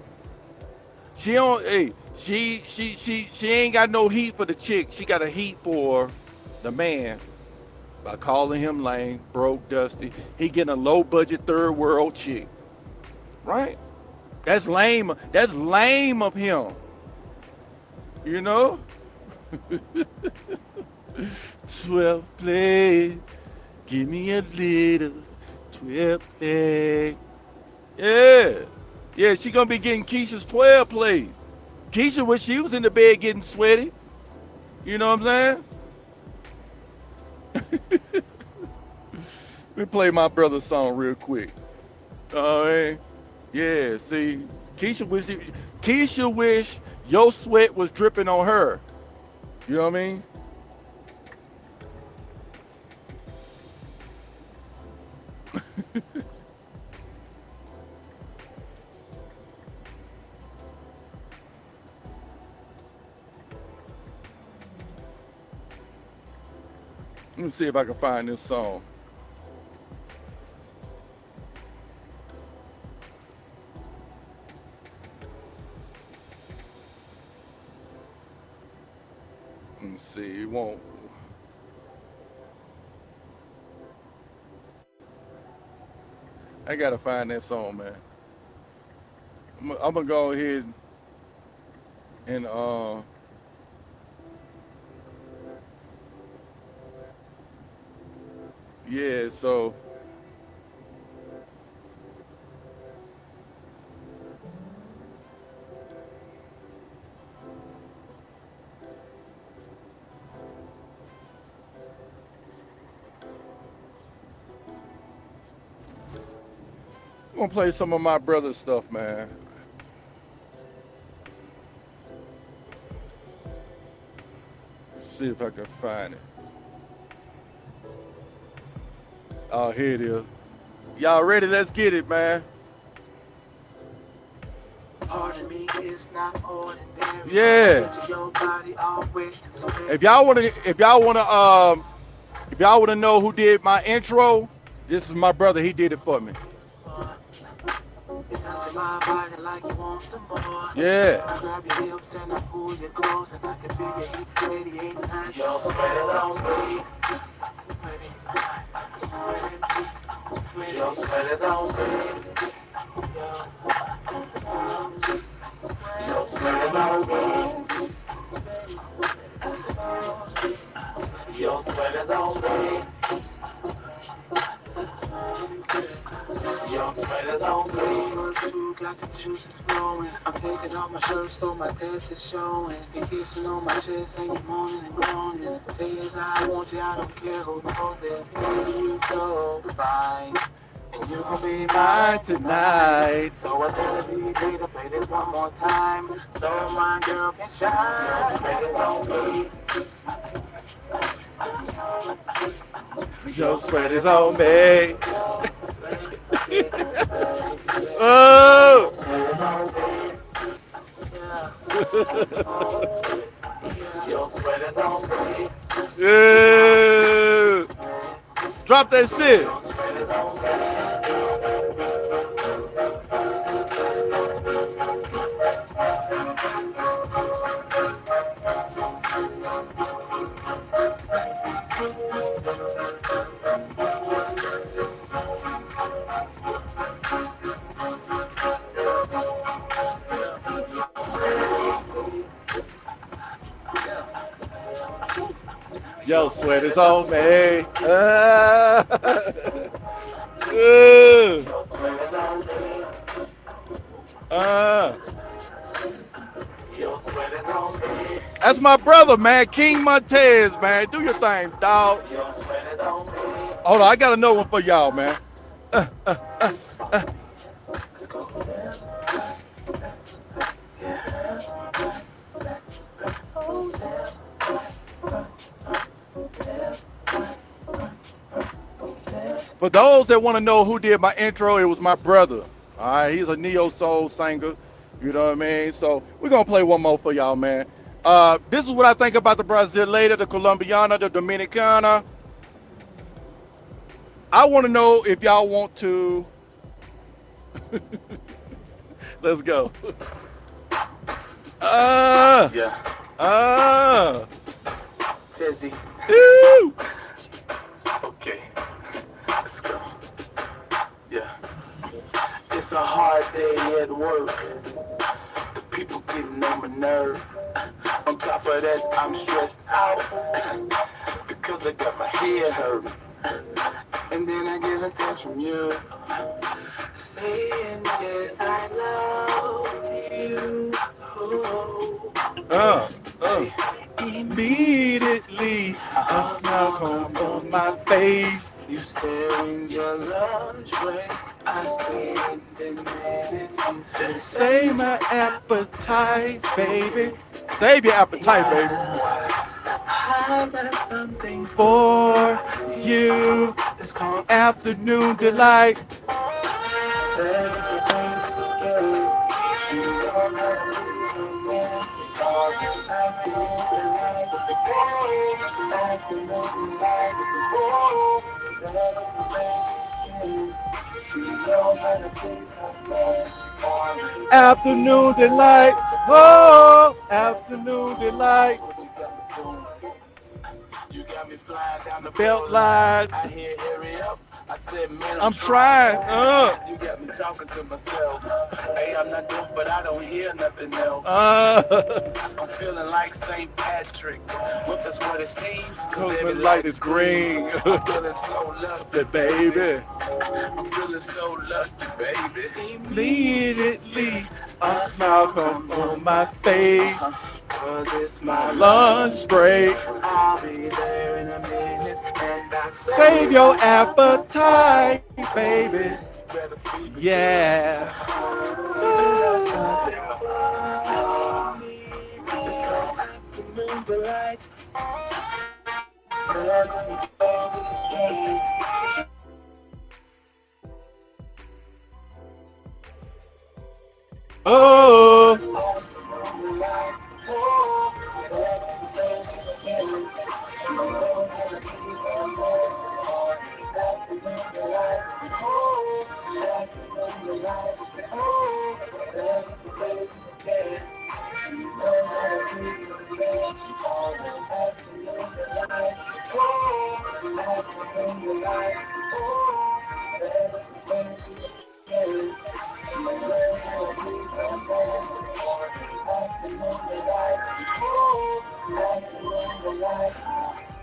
She don't. Hey, she ain't got no heat for the chick. She got a heat for the man by calling him lame, broke, dusty. He getting a low budget third world chick, right? That's lame. That's lame of him. You know? 12 play. Give me a little 12 play. Yeah. Yeah, she gonna be getting Keisha's 12 play. Keisha wish she was in the bed getting sweaty. You know what I'm saying? Let me play my brother's song real quick. Alright. Yeah, see, Keisha wish your sweat was dripping on her. You know what I mean? Let me see if I can find this song. Let me see. It won't. I gotta find that song, man. I'm gonna go ahead and yeah. So I'm gonna play some of my brother's stuff, man. See if I can find it. Oh, here it is. Y'all ready? Let's get it, man. Pardon me, it's not ordinary. Yeah. Picture your body always swear. If y'all wanna know who did my intro, this is my brother. He did it for me. You touch my body like you want some more. Yeah. I grab your hips and I pull you close and I can feel your heat radiating as you sweat it on me. Your sweat is on me. Your sweat is on me. Your sweat is on me. Your sweat is on me. Too, got the juices flowing. I'm taking off my shirt so my test is showing. You're kissing on my chest and you're moaning and groaning. Say as I want you, I don't care who knows it. Baby, you so fine. And you gon' be mine tonight. So I thought it'd be great to play this one more time. So my girl can shine. Spread it on me. Your sweat is on me. Oh. Your sweat is on me. Yeah. Drop that shit. Your sweat is on me. Uh. That's my brother, man. King Montez, man. Do your thing, dog. Hold on, I got another one for y'all, man. Uh, uh, uh, uh. For those that want to know who did my intro, it was my brother. All right, he's a neo soul singer. You know what I mean? So we're gonna play one more for y'all, man. This is what I think about the Brasileira, the Colombiana, the Dominicana. I want to know if y'all want to. Let's go. Yeah. Tizzy. Woo! Okay. Let's go. Yeah. It's a hard day at work. The people getting on my nerve. On top of that, I'm stressed out because I got my head hurt. And then I get a text from you saying yes, I love you. Immediately, a smile come on my face. You said in your lunch break, I see it in minutes. You said, Save my appetite, baby. Save your appetite, baby. I got something For you, that's called afternoon delight. Afternoon delight. Oh, afternoon delight. You got me flying down the Belt line. I hear hurry up. I said, man, I'm trying. You got me talking to myself. Hey, I'm not deaf, but I don't hear nothing else. I'm feeling like St. Patrick. But that's what it seems. Cause the light is green. I'm feeling so lucky, baby. I'm feeling so lucky, baby. Immediately, a smile come on my face. Cause it's my Lunch break. I'll be there in a minute. And I Save your appetite, baby. Yeah. Oh,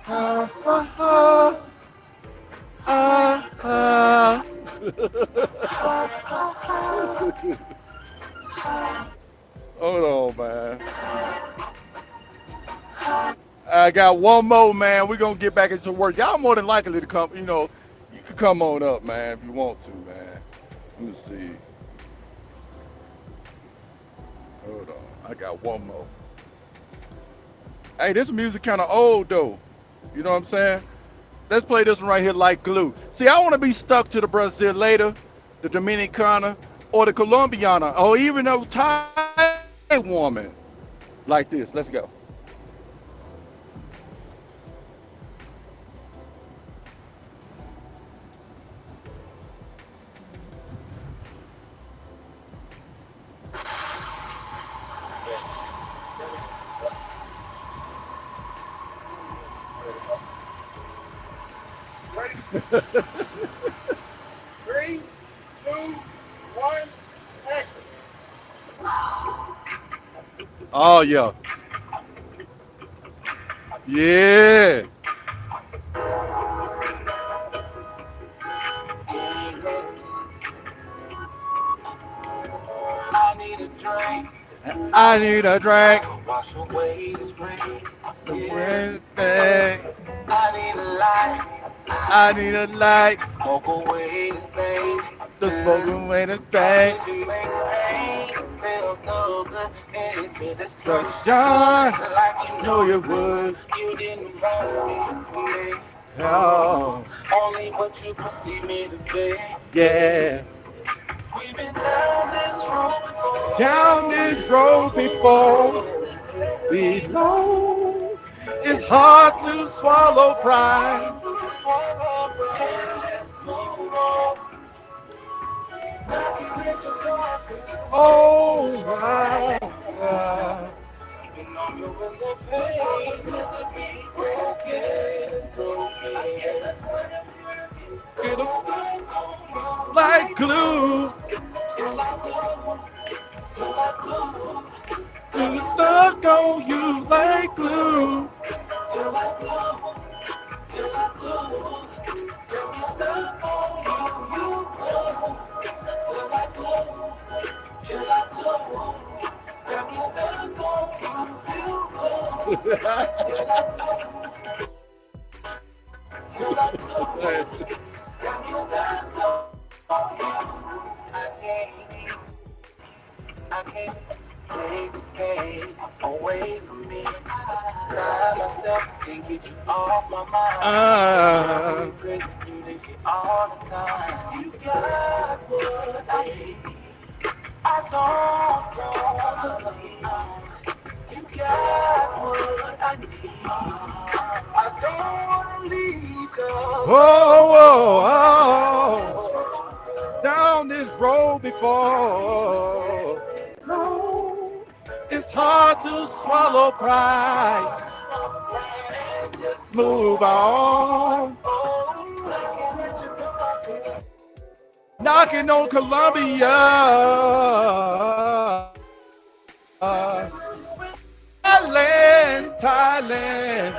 ah, ah, ah, ah, ah. Hold on, man. I got one more, man. We're gonna get back into work. Y'all more than likely to come. You can come on up, man, if you want to, man. Let me see. Hold on. I got one more. Hey, this music kind of old though. You know what I'm saying? Let's play this one right here like glue. See, I want to be stuck to the Brasileira, the Dominicana, or the Colombiana, or even a Thai woman like this. Let's go. Three, two, one, action. Oh yeah, yeah. I need a drink. I need a drink. Wash away this rain. The Yeah. Wednesday. I need a light. I need a light. Smoke away this pain. The Yeah. smoking way to How bang. could you make pain feel so good and into destruction Destruction. like you Know know you you would? would. You didn't want me for me. Oh, Only what you perceive me to be. yeah. We've been down this road Down this road before. before. Below. It's hard to swallow pride. Oh, my. It'll like glue. It'll stuck on you like glue. I can't take this pain away from me. I myself can't get you off my mind. uh, You miss you all the time. You got what I need. I don't want to leave. You got what I need. I don't want to leave, oh, oh, oh. girl. Down this road before. No, it's hard to swallow pride. Move on. Knocking on Columbia. Thailand, Thailand.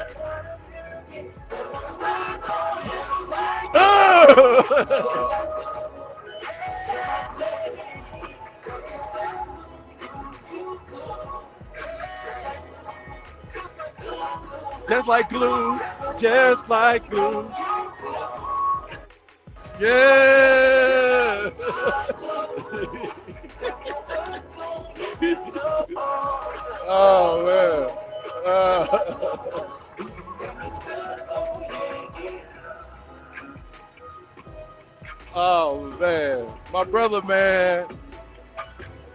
Just like glue, just like glue. Yeah. Oh man. Oh man, my brother, man.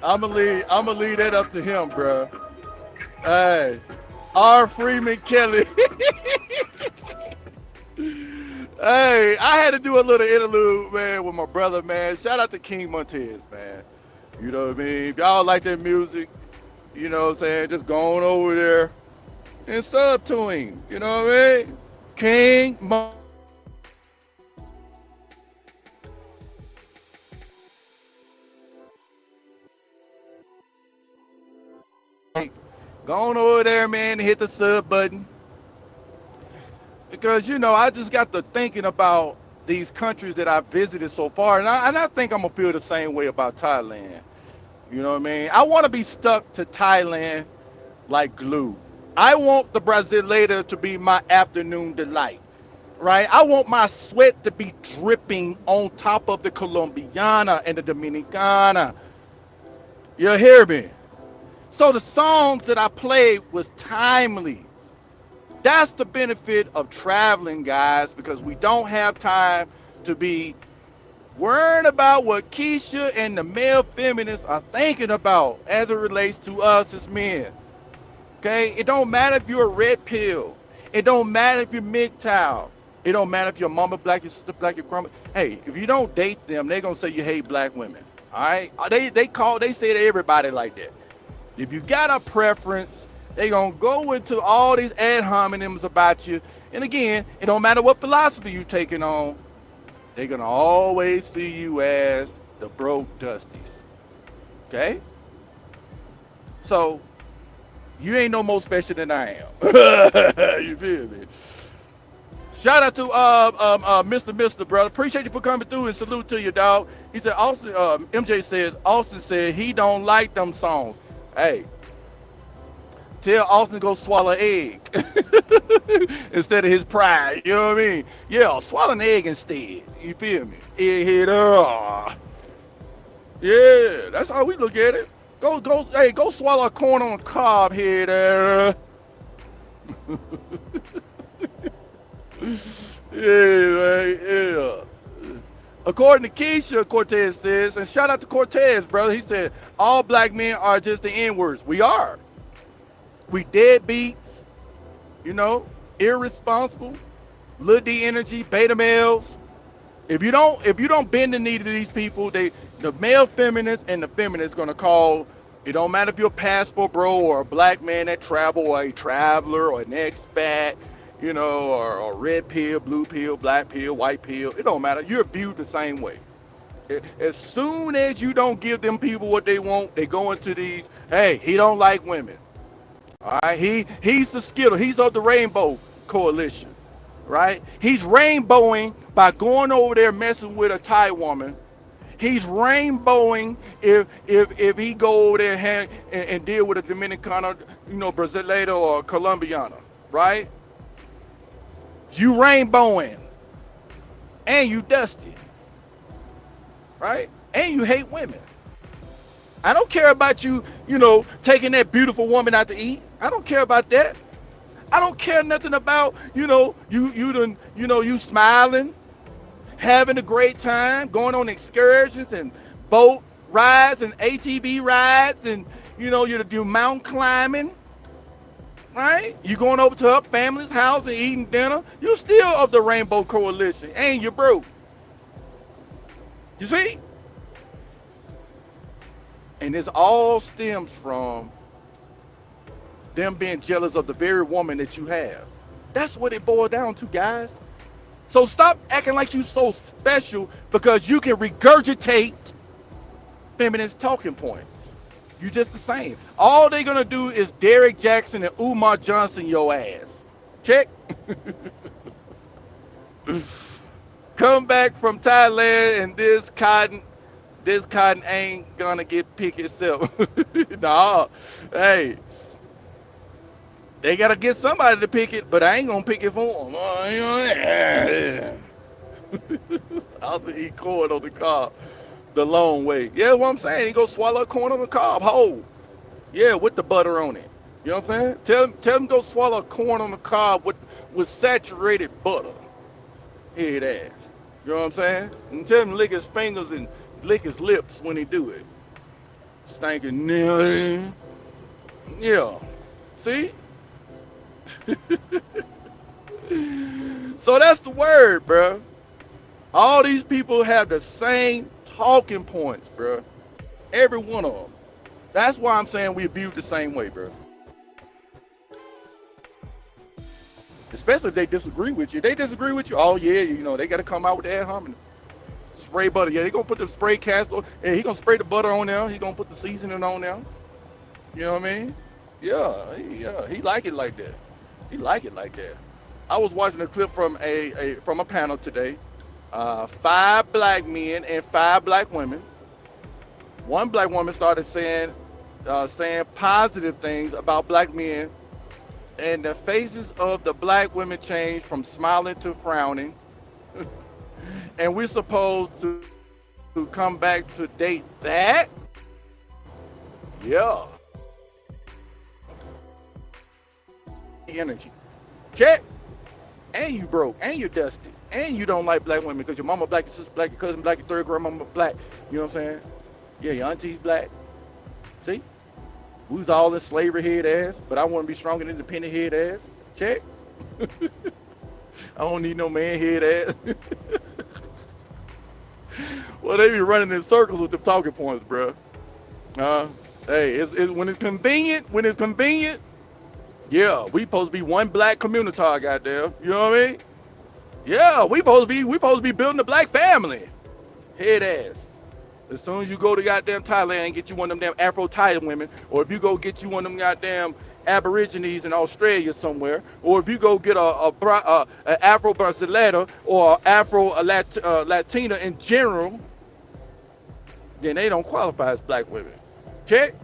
I'm gonna leave that up to him, bro. Hey, R. Freeman Kelly. Hey, I had to do a little interlude, man, with my brother, man. Shout out to King Montez, man. You know what I mean? If y'all like that music, you know what I'm saying, just go on over there and sub to him. You know what I mean? King Montez, man. Right? Go on over there, man, and hit the sub button. Because, I just got to thinking about these countries that I visited so far, and I think I'm going to feel the same way about Thailand. You know what I mean? I want to be stuck to Thailand like glue. I want the Brasileira to be my afternoon delight, right? I want my sweat to be dripping on top of the Colombiana and the Dominicana. You hear me? So the songs that I played was timely. That's the benefit of traveling, guys, because we don't have time to be worrying about what Keisha and the male feminists are thinking about as it relates to us as men. Okay? It don't matter if you're a red pill. It don't matter if you're MGTOW. It don't matter if your mama black, your sister black, your grandma. Hey, if you don't date them, they're gonna say you hate black women. All right? They say to everybody like that. If you got a preference, they gonna go into all these ad hominems about you. And again, it don't matter what philosophy you taking on, they're gonna always see you as the broke dusties. Okay? So you ain't no more special than I am. You feel me? Shout out to Mr. Brother. Appreciate you for coming through and salute to you, dog. He said Austin. MJ says Austin said he don't like them songs. Hey, tell Austin to go swallow an egg instead of his pride. You know what I mean? Yeah, swallow an egg instead. You feel me? Egghead. Yeah, that's how we look at it. Hey, go swallow a corn on a cob head. Yeah, man, yeah. According to Keisha, Cortez says, and shout out to Cortez, brother. He said all black men are just the N-words. We are. We deadbeats, irresponsible, little D energy, beta males. If you don't bend the knee to these people, the male feminists and the feminists gonna call. It don't matter if you're a passport bro or a black man that travel or a traveler or an expat, or red pill, blue pill, black pill, white pill. It don't matter. You're viewed the same way. As soon as you don't give them people what they want, they go into these. Hey, he don't like women. All right, he's the Skittle. He's of the Rainbow Coalition, right? He's rainbowing by going over there messing with a Thai woman. He's rainbowing if he go over there and deal with a Dominicana, Brasileiro or Colombiana, right? You rainbowing, and you dusty, right? And you hate women. I don't care about you, taking that beautiful woman out to eat. I don't care about that. I don't care nothing about, you smiling, having a great time, going on excursions and boat rides and ATV rides and, you mountain climbing, right? You going over to her family's house and eating dinner. You still of the Rainbow Coalition, and you're broke. You see? And this all stems from them being jealous of the very woman that you have. That's what it boiled down to, guys. So stop acting like you so special because you can regurgitate feminist talking points. You just the same. All they're gonna do is Derek Jackson and Umar Johnson your ass. Check. Come back from Thailand and this cotton ain't gonna get picked itself. Nah, hey, they gotta get somebody to pick it, but I ain't gonna pick it for them. I also eat corn on the cob the long way. Yeah, what I'm saying, he go swallow a corn on the cob whole. Yeah, with the butter on it. You know what I'm saying? Tell him go swallow a corn on the cob with saturated butter. Head ass. You know what I'm saying? And tell him to lick his fingers and lick his lips when he do it. thinking, nah. Yeah. See? So that's the word, bro. All these people have the same talking points, bro. Every one of them. That's why I'm saying we viewed the same way, bro. Especially if they disagree with you. They disagree with you. Oh yeah, they got to come out with that harmony. Spray butter. Yeah, they gonna put the spray cast on. Yeah, he gonna spray the butter on there. He gonna put the seasoning on there. You know what I mean? Yeah, he like it like that. He like it like that. I was watching a clip from a panel today. 5 black men and 5 black women. One black woman started saying positive things about black men, and the faces of the black women changed from smiling to frowning. And we're supposed to come back to date that? Yeah. Energy. Check. And you broke. And you're dusty. And you don't like black women because your mama black, your sister black, your cousin black, your third grandmama black. You know what I'm saying? Yeah, your auntie's black. See? We was all in slavery head ass, but I want to be strong and independent head ass. Check. I don't need no man head ass. Well, they be running in circles with the talking points, bro. Hey, it's when it's convenient. When it's convenient, yeah, we supposed to be one black community, goddamn. You know what I mean? Yeah, we supposed to be building a black family. Head ass. As soon as you go to goddamn Thailand and get you one of them damn Afro-Thai women, or if you go get you one of them goddamn Aborigines in Australia somewhere, or if you go get a Afro-Brasileira or Afro-Latina in general, then they don't qualify as black women. Check.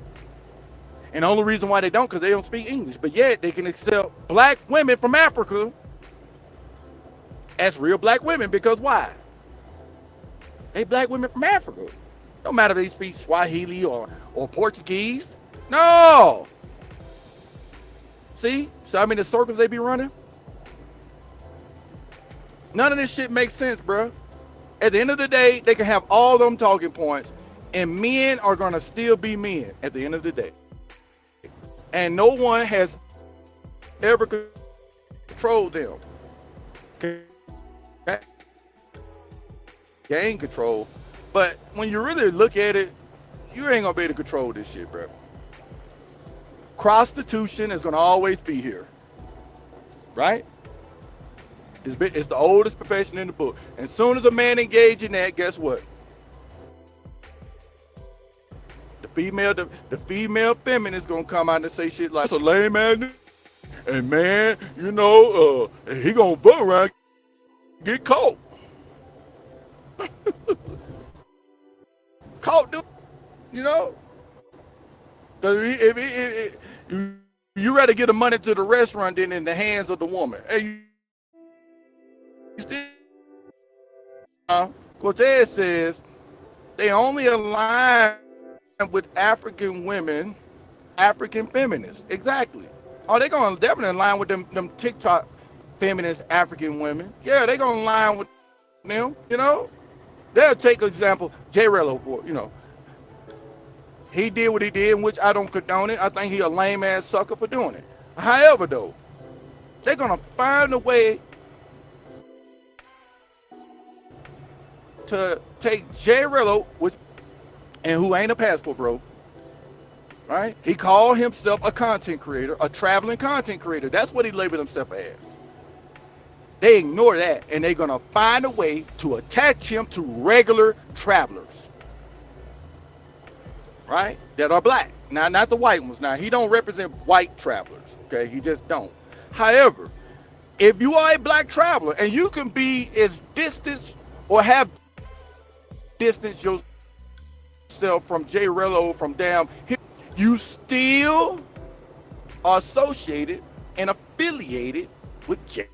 And the only reason why they don't, because they don't speak English. But yet they can accept black women from Africa as real black women, because why? They black women from Africa. No matter if they speak Swahili or Portuguese. No. See? So I mean the circles they be running? None of this shit makes sense, bro. At the end of the day, they can have all them talking points, and men are gonna still be men at the end of the day. And no one has ever controlled them. Gain control. But when you really look at it, you ain't gonna be able to control this shit, bro. Prostitution is gonna always be here, right? It's the oldest profession in the book. And as soon as a man engages in that, guess what? The female feminist gonna come out and say shit like, "It's a lame man, and man, he gonna fuck around, get caught." Caught, dude. If you rather get the money to the restaurant than in the hands of the woman. Hey, you still, Cortez says they only align with African women, African feminists. Exactly. Oh, they're gonna definitely align with them TikTok feminist African women. Yeah, they're gonna align with them. They'll take example Jay Rello for he did what he did, which I don't condone it. I think he a lame ass sucker for doing it. However, though, they're gonna find a way to take Jay Rello, who ain't a passport bro, right? He called himself a content creator, a traveling content creator. That's what he labeled himself as. They ignore that, and they're gonna find a way to attach him to regular travelers, right? That are black. Now, not the white ones. Now, he don't represent white travelers, okay? He just don't. However, if you are a black traveler and you can be as distant or have distance yourself from Jay Rello, from damn here, you still are associated and affiliated with Jay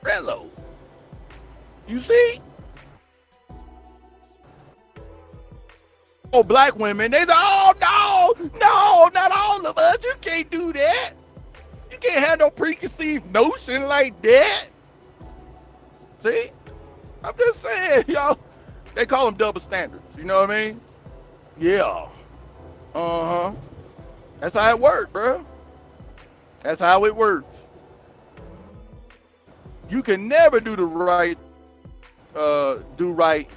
Rello. You see? Oh, black women, they say, "Oh no, not all of us. You can't do that. You can't have no preconceived notion like that." See? I'm just saying, y'all. They call them double standards. You know what I mean? Yeah. Uh huh. That's how it works, bro. That's how it works. You can never do right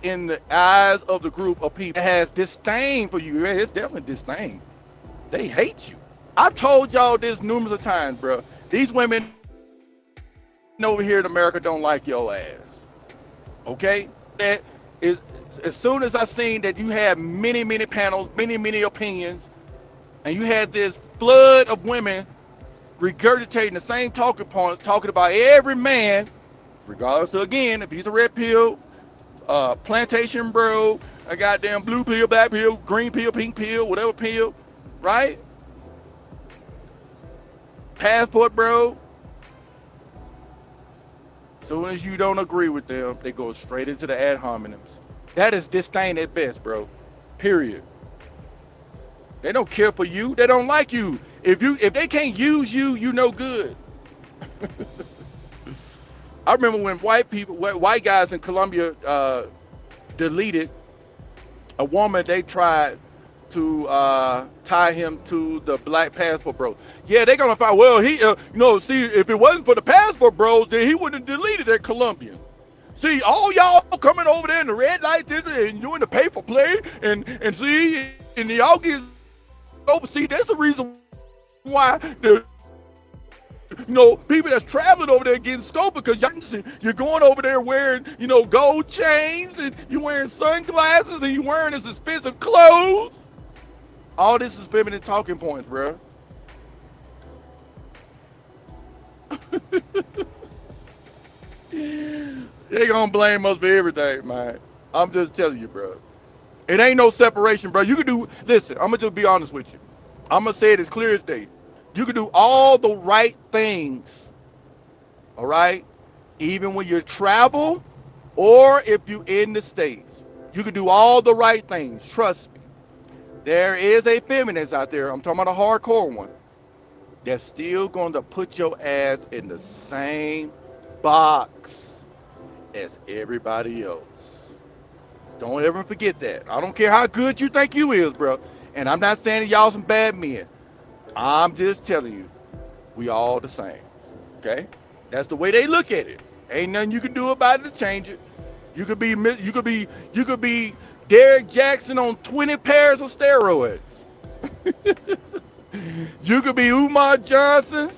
in the eyes of the group of people that has disdain for you. Yeah, it's definitely disdain. They hate you. I've told y'all this numerous of times, bro. These women over here in America don't like your ass. Okay? That is, as soon as I seen that you had many panels, many opinions, and you had this flood of women regurgitating the same talking points, talking about every man, regardless of, again, if he's a red pill, plantation bro, a goddamn blue pill, black pill, green pill, pink pill, whatever pill, right? Passport bro. Soon as you don't agree with them, they go straight into the ad hominems. That is disdain at best, bro. Period. They don't care for you. They don't like you. If they can't use you, you no good. I remember when white guys in Colombia deleted a woman. They tried to tie him to the black passport bro. Yeah, they're gonna find. Well, he, see, if it wasn't for the passport bros, then he wouldn't have deleted that Colombian. See, all y'all coming over there in the red light district and doing the pay for play, and see, and y'all get over. See, that's the reason why the people that's traveling over there getting stoked, because you're going over there wearing, gold chains, and you're wearing sunglasses, and you're wearing this expensive clothes. All this is feminine talking points, bro. They gonna blame us for everything, man. I'm just telling you, bro. It ain't no separation, bro. You can do, listen, I'm gonna just be honest with you. I'm gonna say it as clear as day. You can do all the right things, all right? Even when you travel or if you in the States. You can do all the right things, trust me. There is a feminist out there, I'm talking about a hardcore one, that's still going to put your ass in the same box as everybody else. Don't ever forget that. I don't care how good you think you is, bro. And I'm not saying that y'all some bad men. I'm just telling you, we all the same. Okay? That's the way they look at it. Ain't nothing you can do about it to change it. You could be Derek Jackson on 20 pairs of steroids. You could be Umar Johnson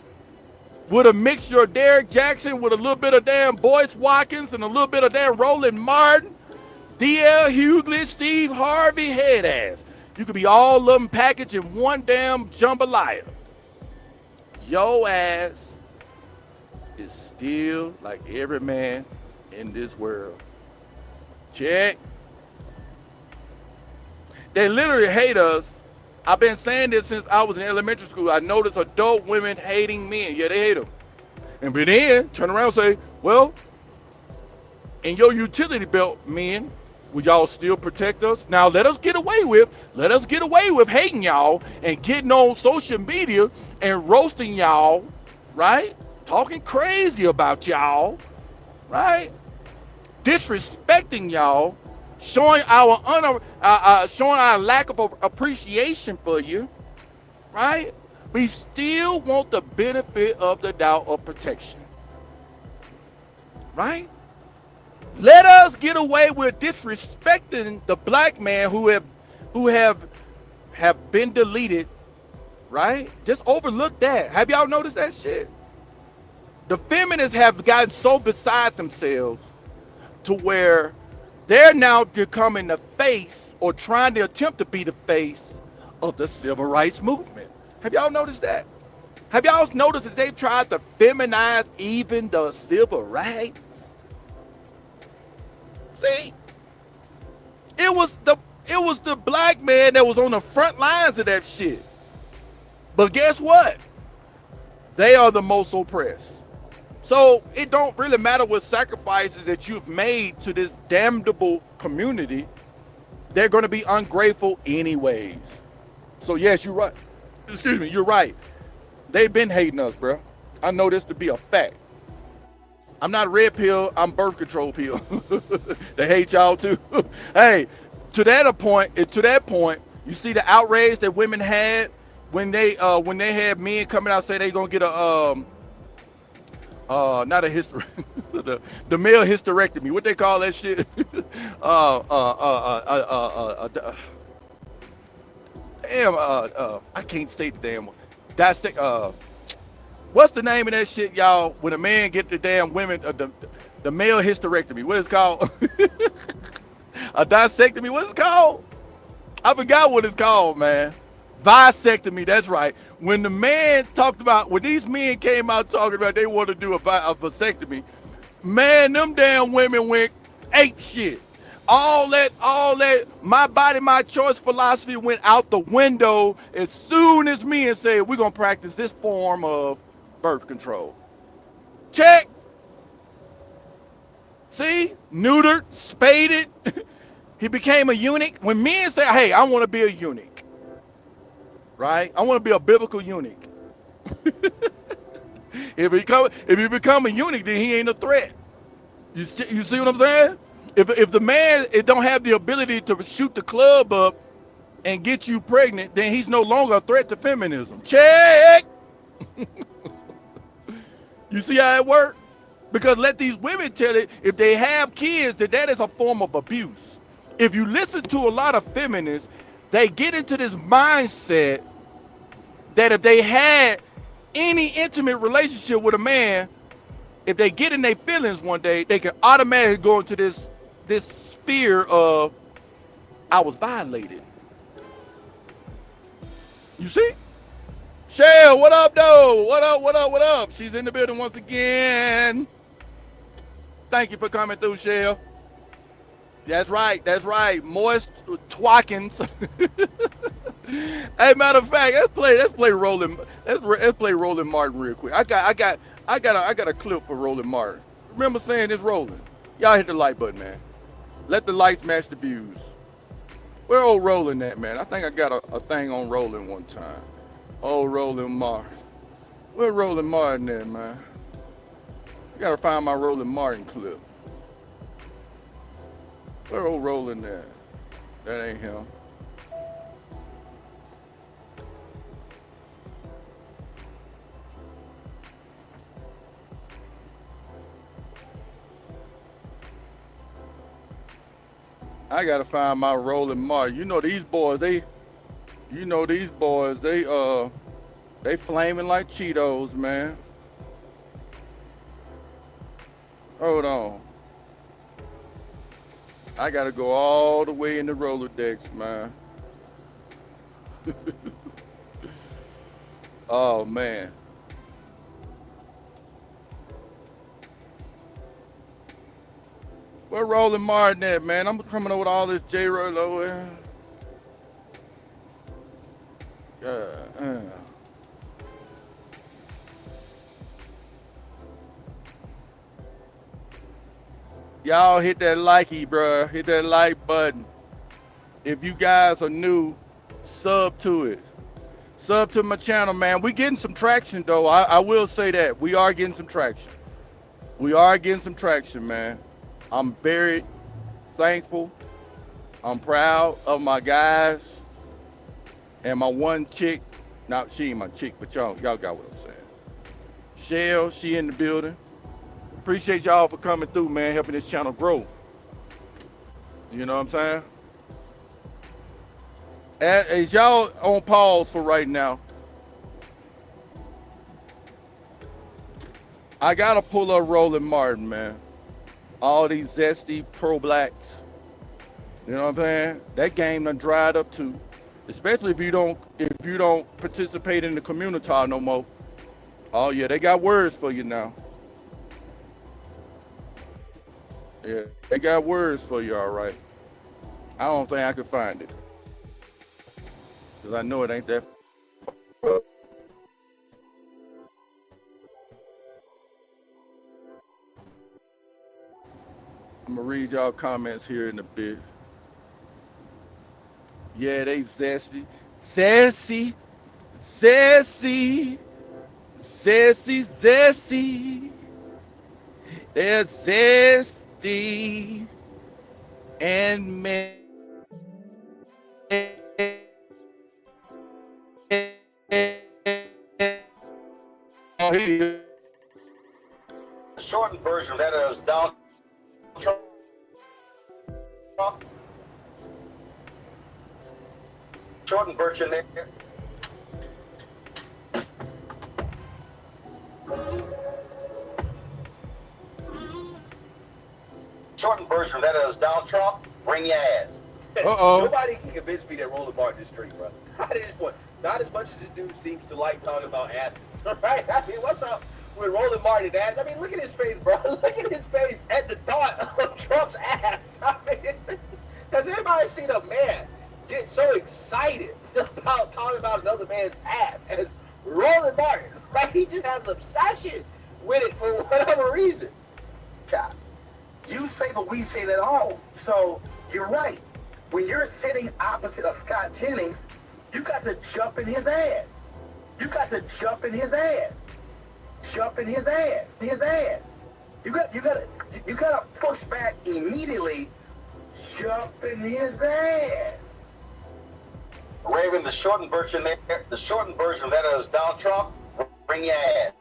with a mixture of Derek Jackson with a little bit of damn Boyce Watkins and a little bit of damn Roland Martin, D.L. Hughley, Steve Harvey, head ass. You could be all of them packaged in one damn jambalaya. Your ass is still like every man in this world. Check. They literally hate us. I've been saying this since I was in elementary school. I noticed adult women hating men. Yeah, they hate them. And but then turn around and say, well, in your utility belt, men, would y'all still protect us? Now let us get away with hating y'all and getting on social media and roasting y'all, right? Talking crazy about y'all, right? Disrespecting y'all, showing showing our lack of appreciation for you, right? We still want the benefit of the doubt of protection, right? Let us get away with disrespecting the black man who have been deleted, right? Just overlook that. Have y'all noticed that shit? The feminists have gotten so beside themselves to where they're now becoming the face or trying to attempt to be the face of the civil rights movement. Have y'all noticed that? Have y'all noticed that they've tried to feminize even the civil rights? See, it was the black man that was on the front lines of that shit. But guess what? They are the most oppressed. So it don't really matter what sacrifices that you've made to this damnable community. They're going to be ungrateful anyways. So yes, you're right. Excuse me, you're right. They've been hating us, bro. I know this to be a fact. I'm not red pill, I'm birth control pill. They hate y'all too. Hey, to that point, You see the outrage that women had when they had men coming out say they gonna get a not a hyster the male hysterectomy. What they call that shit? Damn. I can't say the damn one. Dissect. What's the name of that shit, y'all? When a man get the damn women, the male hysterectomy. What is it called? A dissectomy. What is it called? I forgot what it's called, man. Vasectomy. That's right. When the man talked about, when these men came out talking about they want to do a vasectomy, man, them damn women went ape shit. All that, my body, my choice philosophy went out the window as soon as men said we're gonna practice this form of birth control. Check. See, neutered, spaded. He became a eunuch. When men say, "Hey, I want to be a eunuch," right? I want to be a biblical eunuch. If you become a eunuch, then he ain't a threat. You see what I'm saying? If the man it don't have the ability to shoot the club up and get you pregnant, then he's no longer a threat to feminism. Check. You see how it works? Because let these women tell it, if they have kids, that is a form of abuse. If you listen to a lot of feminists, they get into this mindset that if they had any intimate relationship with a man, if they get in their feelings one day, they can automatically go into this sphere of I was violated. You see? Shell, what up, though? What up, what up, what up? She's in the building once again. Thank you for coming through, Shell. That's right, that's right. Moist twackins. Hey, matter of fact, let's play Roland. Let's play Roland Martin real quick. I got a clip for Roland Martin. Remember saying this, Roland? Y'all hit the like button, man. Let the lights match the views. Where old Roland at, man? I think I got a thing on Roland one time. Old Roland Martin. Where Roland Martin at, man? I gotta find my Roland Martin clip. Where old Roland at? That ain't him. I gotta find my Roland Martin. You know these boys, they flaming like Cheetos, man. Hold on. I gotta go all the way in the Rolodex, man. Oh man. Where Roland Martin at, man? I'm coming over with all this J-Roll over here. Y'all hit that likey, bruh. Hit that like button. If you guys are new, sub to it. Sub to my channel, man. We getting some traction, though. I will say that. We are getting some traction. We are getting some traction, man. I'm very thankful. I'm proud of my guys. And my one chick. Not she ain't my chick, but y'all got what I'm saying. Shell, she in the building. Appreciate y'all for coming through, man, helping this channel grow. You know what I'm saying? As y'all on pause for right now, I gotta pull up Roland Martin, man. All these zesty pro-blacks. You know what I'm saying? That game done dried up too. Especially if you don't participate in the community no more. Oh yeah, they got words for you now. Yeah, they got words for you, all right. I don't think I can find it. Because I know it ain't that. I'm going to read y'all comments here in a bit. Yeah, they zesty. Zesty. Zesty. Zesty. Zesty. They're zesty. And man. on, he The shortened version of that is Donald Trump. Shortened version there. Shortened version of that is Donald Trump. Bring your ass. Nobody can convince me that Roland Martin is straight, bro. Not at this point. Not as much as this dude seems to like talking about asses. Right? I mean, what's up with Roland Martin ass? I mean, look at his face, bro. Look at his face at the thought of Trump's ass. I mean, has anybody seen a man get so excited about talking about another man's ass as Roland Martin? Right? He just has an obsession with it for whatever reason. God. You say, but we say that all. So you're right. When you're sitting opposite of Scott Jennings, you got to jump in his ass. You got to jump in his ass. Jump in his ass. His ass. You got to push back immediately. Jump in his ass. Raven, the shortened version there. The shortened version of that is Donald Trump. Bring your ass.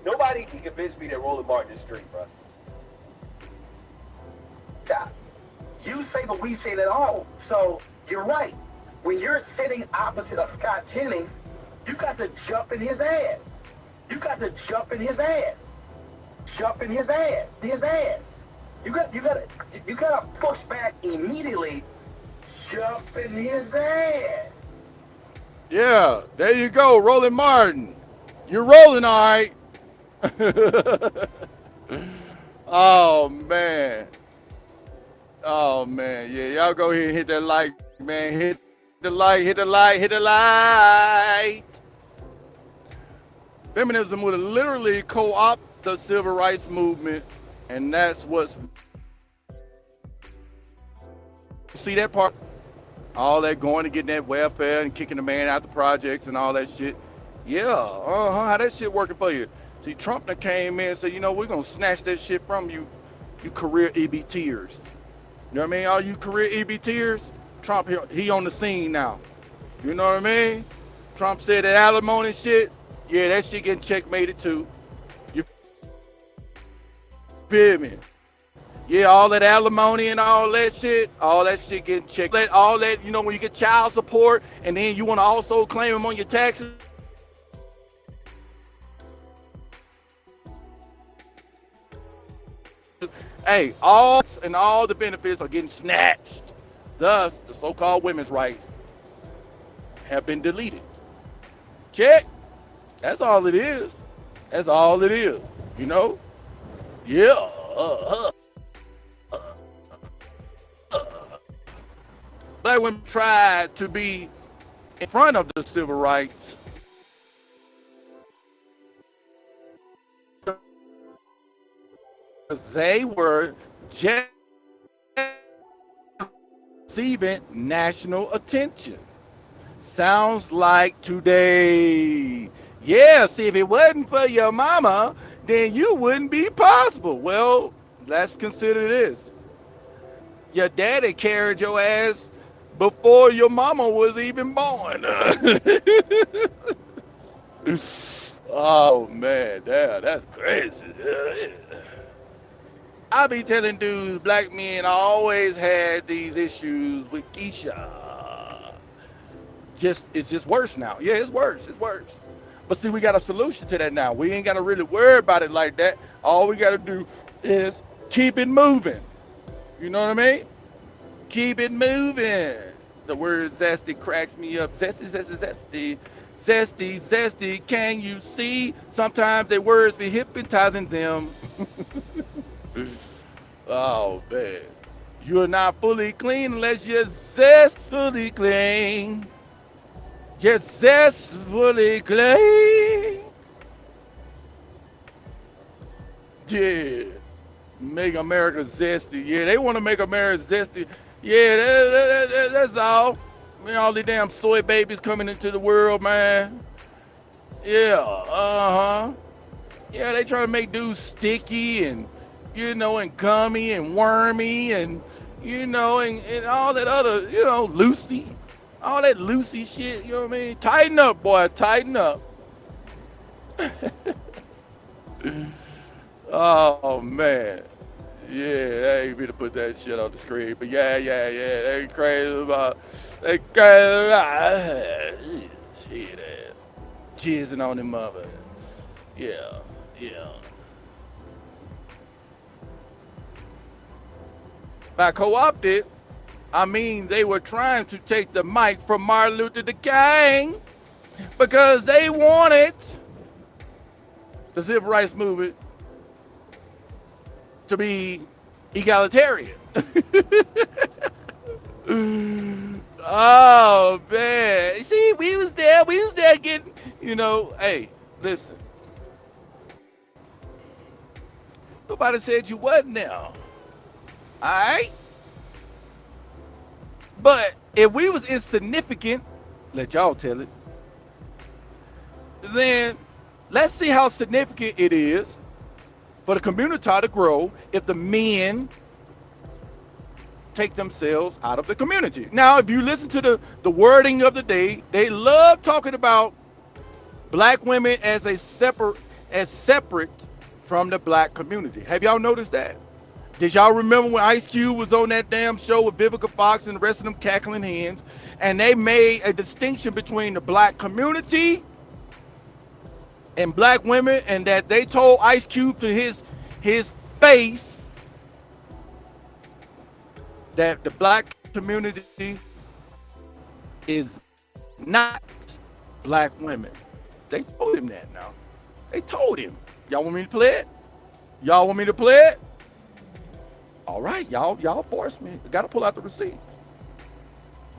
Nobody can convince me that Roland Martin is straight, bro. God. You say, but we say that all. So you're right. When you're sitting opposite of Scott Jennings, you got to jump in his ass. You got to jump in his ass. Jump in his ass. His ass. You got to push back immediately. Jump in his ass. Yeah, there you go, Roland Martin. You're rolling, all right. Oh man. Oh man, yeah, y'all go ahead and hit that like, man. Hit the light, hit the light, hit the light. Feminism would literally co-opt the civil rights movement, and that's what's. See that part? All that going to getting that welfare and kicking the man out the projects and all that shit. Yeah, how that shit working for you? See, Trump that came in and said, you know, we're gonna snatch that shit from you, you career EBTers. You know what I mean? All you career EBTers, Trump, he on the scene now. You know what I mean? Trump said that alimony shit, yeah, that shit getting checkmated too. You feel me? Yeah, all that alimony and all that shit getting checked. All that, you know, when you get child support and then you want to also claim them on your taxes. Hey, all the benefits are getting snatched. Thus, the so-called women's rights have been deleted. Check. That's all it is. That's all it is. You know? Yeah. Black women tried to be in front of the civil rights. They were just receiving national attention. Sounds like today. Yeah, see, if it wasn't for your mama, then you wouldn't be possible. Well, let's consider this. Your daddy carried your ass before your mama was even born. Oh, man, damn, that's crazy. I be telling dudes, black men always had these issues with Keisha. It's just worse now. Yeah, it's worse. But see, we got a solution to that now. We ain't got to really worry about it like that. All we got to do is keep it moving. You know what I mean? Keep it moving. The word zesty cracks me up. Zesty, zesty, zesty. Zesty, zesty, can you see? Sometimes their words be hypnotizing them. Oh, man. You're not fully clean unless you're zestfully clean. You're zestfully clean. Yeah. Make America zesty. Yeah, they want to make America zesty. Yeah, that's all. Man, all these damn soy babies coming into the world, man. Yeah, Yeah, they trying to make dudes sticky and, you know, and gummy and wormy and, you know, and all that other, you know, Lucy. All that Lucy shit, you know what I mean? Tighten up, boy, tighten up. Oh man. Yeah, they ain't me to put that shit on the screen. But yeah. They crazy about shit jizzing on them mother. Yeah, yeah. By co-opted, I mean they were trying to take the mic from Martin Luther King because they wanted the civil rights movement to be egalitarian. Oh man. See, we was there getting, hey, listen, nobody said you wasn't there. Alright? But if we was insignificant, let y'all tell it, then let's see how significant it is for the community to grow if the men take themselves out of the community. Now, if you listen to the wording of the day, they love talking about black women as separate from the black community. Have y'all noticed that? Did y'all remember when Ice Cube was on that damn show with Vivica Fox and the rest of them cackling hands, and they made a distinction between the black community and black women, and that they told Ice Cube to his face that the black community is not black women. They told him that now. They told him. Y'all want me to play it? Y'all want me to play it? All right, y'all force me. I gotta pull out the receipts.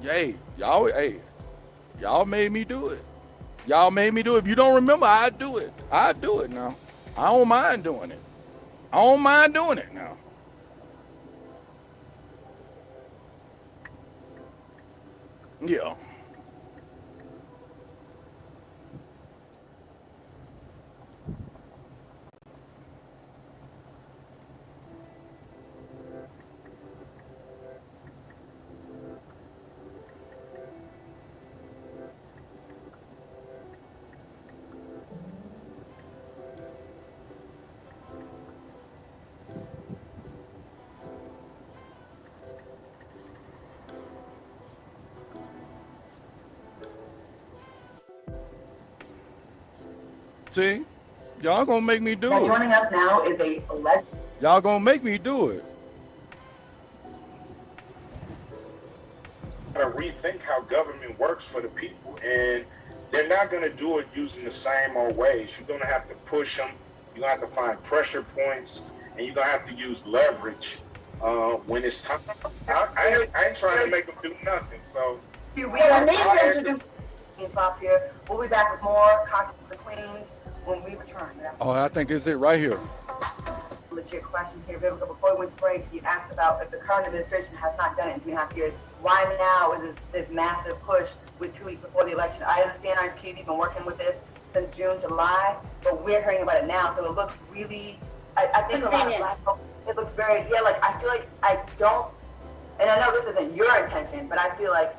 Hey, y'all made me do it. Y'all made me do it. If you don't remember, I'd do it. I'd do it now. I don't mind doing it. I don't mind doing it now. Yeah. See? Y'all gonna make me do Now, it. joining us now is a legend. Y'all gonna make me do it. To rethink how government works for the people, and they're not going to do it using the same old ways. You're going to have to push them. You're going to have to find pressure points, and you're going to have to use leverage when it's time. I ain't trying to make them do nothing. So We need them to do top here. We'll be back with more Cocktails of the Queens when we return. Oh, I think it's it right here. Legit questions here, Vivica. Before we went to break, you asked about if the current administration has not done it in 2.5 years. Why now is this massive push with 2 weeks before the election? I understand Ice Cube, you've been working with this since June, July, but we're hearing about it now, so it looks really, I think a lot of black folks, it looks very, I feel like I don't, and I know this isn't your intention, but I feel like,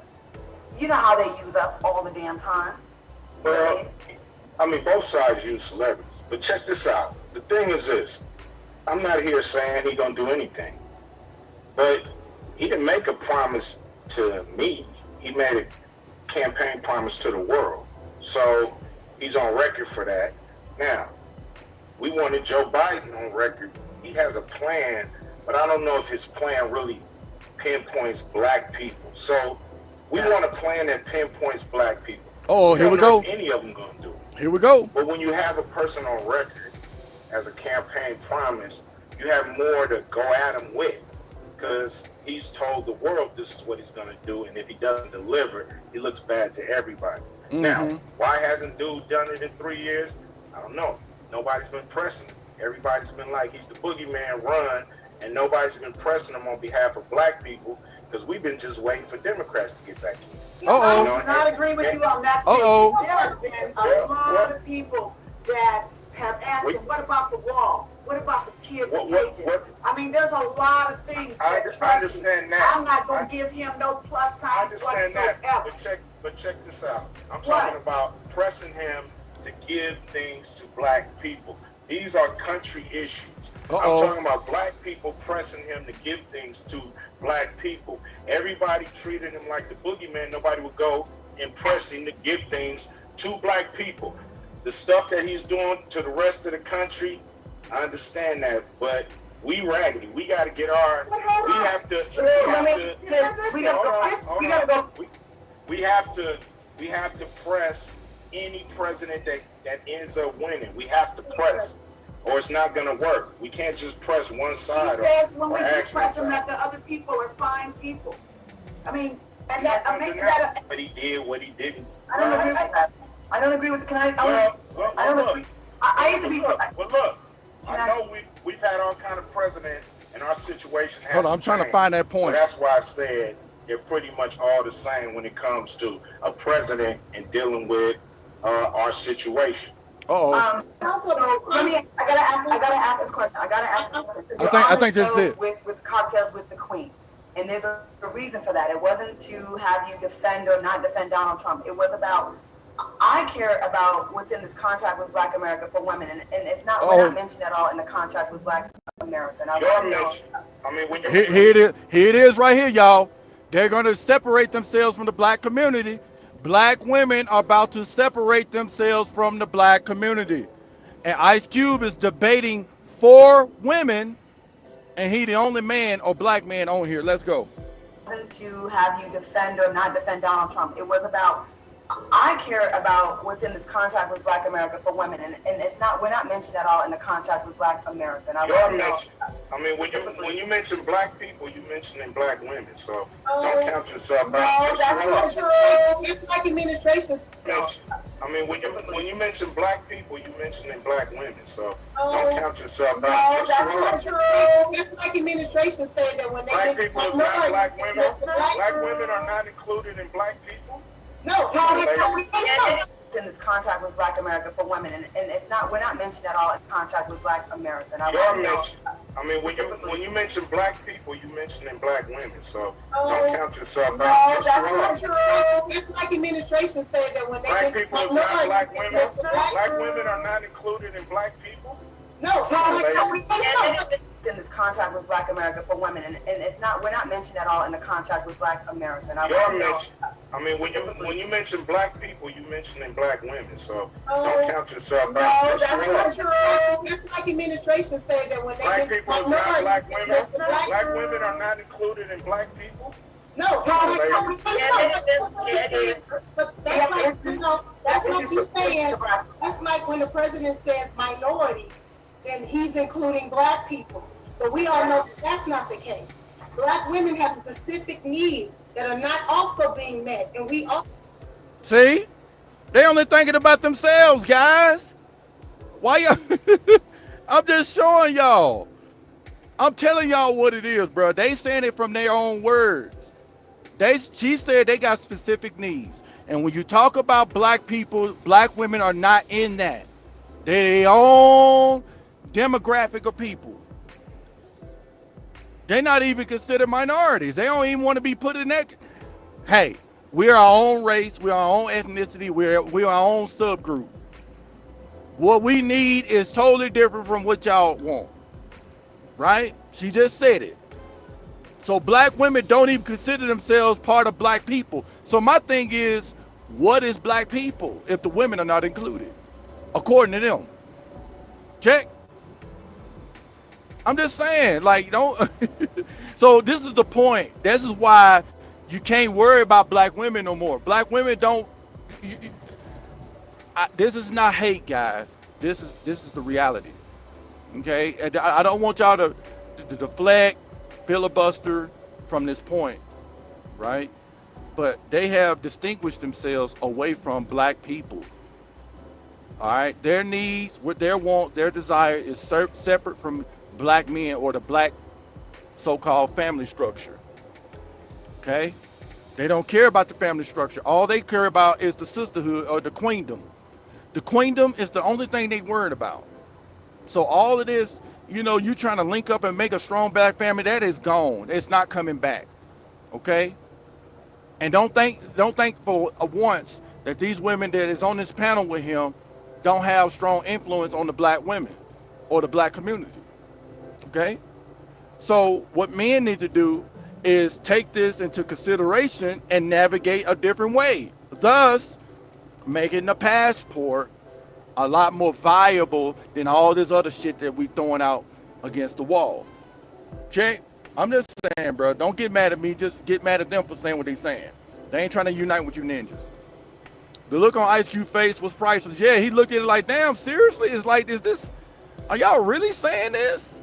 you know how they use us all the damn time. Well, I mean, both sides use celebrities, but check this out. The thing is this. I'm not here saying he's going to do anything, but he didn't make a promise to me. He made a campaign promise to the world. So he's on record for that. Now, we wanted Joe Biden on record. He has a plan, but I don't know if his plan really pinpoints black people. So we want a plan that pinpoints black people. Oh, here we go. Any of them going to do it. Here we go. But when you have a person on record as a campaign promise, you have more to go at him with, because he's told the world this is what he's going to do, and if he doesn't deliver, he looks bad to everybody. Mm-hmm. Now, why hasn't dude done it in 3 years? I don't know. Nobody's been pressing him. Everybody's been like, he's the boogeyman, run, and nobody's been pressing him on behalf of black people, because we've been just waiting for Democrats to get back in. Uh-oh. I do not agree with you on that. Uh-oh. There has been a lot of people that have asked him, what about the wall? What about the kids and cages? I mean, there's a lot of things I that understand that. I'm not going to give him no plus I signs understand whatsoever. that, but check this out. I'm talking about pressing him to give things to black people. These are country issues. I'm Uh-oh. talking about black people pressing him to give things to black people. Everybody treated him like the boogeyman. Nobody would go and press him to give things to black people. The stuff that he's doing to the rest of the country, I understand that, but we raggedy. We got to get our. We have to. We have to. We have to press any president that ends up winning. We have to press, or it's not going to work. We can't just press one side. He says when we do press them that the other people are fine people. I mean, and that I'm making that. What he did, what he didn't. I don't agree with that. I don't agree with. Can I? I don't agree. I used to be. Well, look. I know we've had all kind of presidents, and our situation has Hold on, I'm trying to find that point. So that's why I said they're pretty much all the same when it comes to a president and dealing with our situation. Uh-oh. Also, I gotta ask this question. I think this is it. With cocktails with the Queen, and there's a reason for that. It wasn't to have you defend or not defend Donald Trump. It was about I care about what's in this contract with Black America for women, and it's not we're not mentioned at all in the contract with Black America. Here it is right here, y'all. They're going to separate themselves from the black community. Black women are about to separate themselves from the black community. And Ice Cube is debating for women, and he the only man or black man on here. Let's go. It wasn't to have you defend or not defend Donald Trump. It was about I care about what's in this contract with Black America for women, and it's not we're not mentioned at all in the contract with Black America. And when you mention black people, you mentioning black women, so don't count yourself out. No, that's not true. It's like administration. When you mention black people, you mentioning black women, so don't count yourself out. No, that's not true. It's like administration said that when they black people is not black women. Black women are not included in black people. No, in this contract with Black America for women, and it's not we're not mentioned at all in contract with Black America. And when you mention black people, you mentioning black women, so don't count yourself out. No, that's not true. It's like administration said that when they black people is not black women. Black women are not included in black people. No, in this contract with Black America for women, and it's not we're not mentioned at all in the contract with Black America. And when you mention black people, you mentioning black women, so don't count yourself out. No, that's not true. It's like administration said that when they black people is not black women. Black women are not included in black people. No, but that's like that's what you're saying. It's like when the president says minority, then he's including black people. But we all know that's not the case. Black women have specific needs that are not also being met, and we all see. They only thinking about themselves, guys. Why y'all? I'm just showing y'all. I'm telling y'all what it is, bro. They saying it from their own words. She said they got specific needs, and when you talk about black people, black women are not in that. They their own demographic of people. They're not even considered minorities. They don't even want to be put in that. Hey, we're our own race. We're our own ethnicity. We're our own subgroup. What we need is totally different from what y'all want. Right? She just said it. So black women don't even consider themselves part of black people. So my thing is, what is black people if the women are not included? According to them. Check. I'm just saying, like, don't. So this is the point. This is why you can't worry about black women no more. Black women don't. This is not hate, guys. This is the reality. Okay, and I don't want y'all to deflect, filibuster from this point, right? But they have distinguished themselves away from black people. All right, their needs, what their want, their desire is separate from black men or the black so-called family structure. Okay, they don't care about the family structure. All they care about is the sisterhood or the queendom. The queendom is the only thing they worried about. So all of this, you trying to link up and make a strong black family, that is gone. It's not coming back. Okay, and don't think for once that these women that is on this panel with him don't have strong influence on the black women or the black community. Okay? So what men need to do is take this into consideration and navigate a different way, thus making the passport a lot more viable than all this other shit that we throwing out against the wall. Check. I'm just saying, bro. Don't get mad at me. Just get mad at them for saying what they saying. They ain't trying to unite with you ninjas. The look on Ice Cube's face was priceless. Yeah, he looked at it like, damn, seriously? It's like, is this, are y'all really saying this?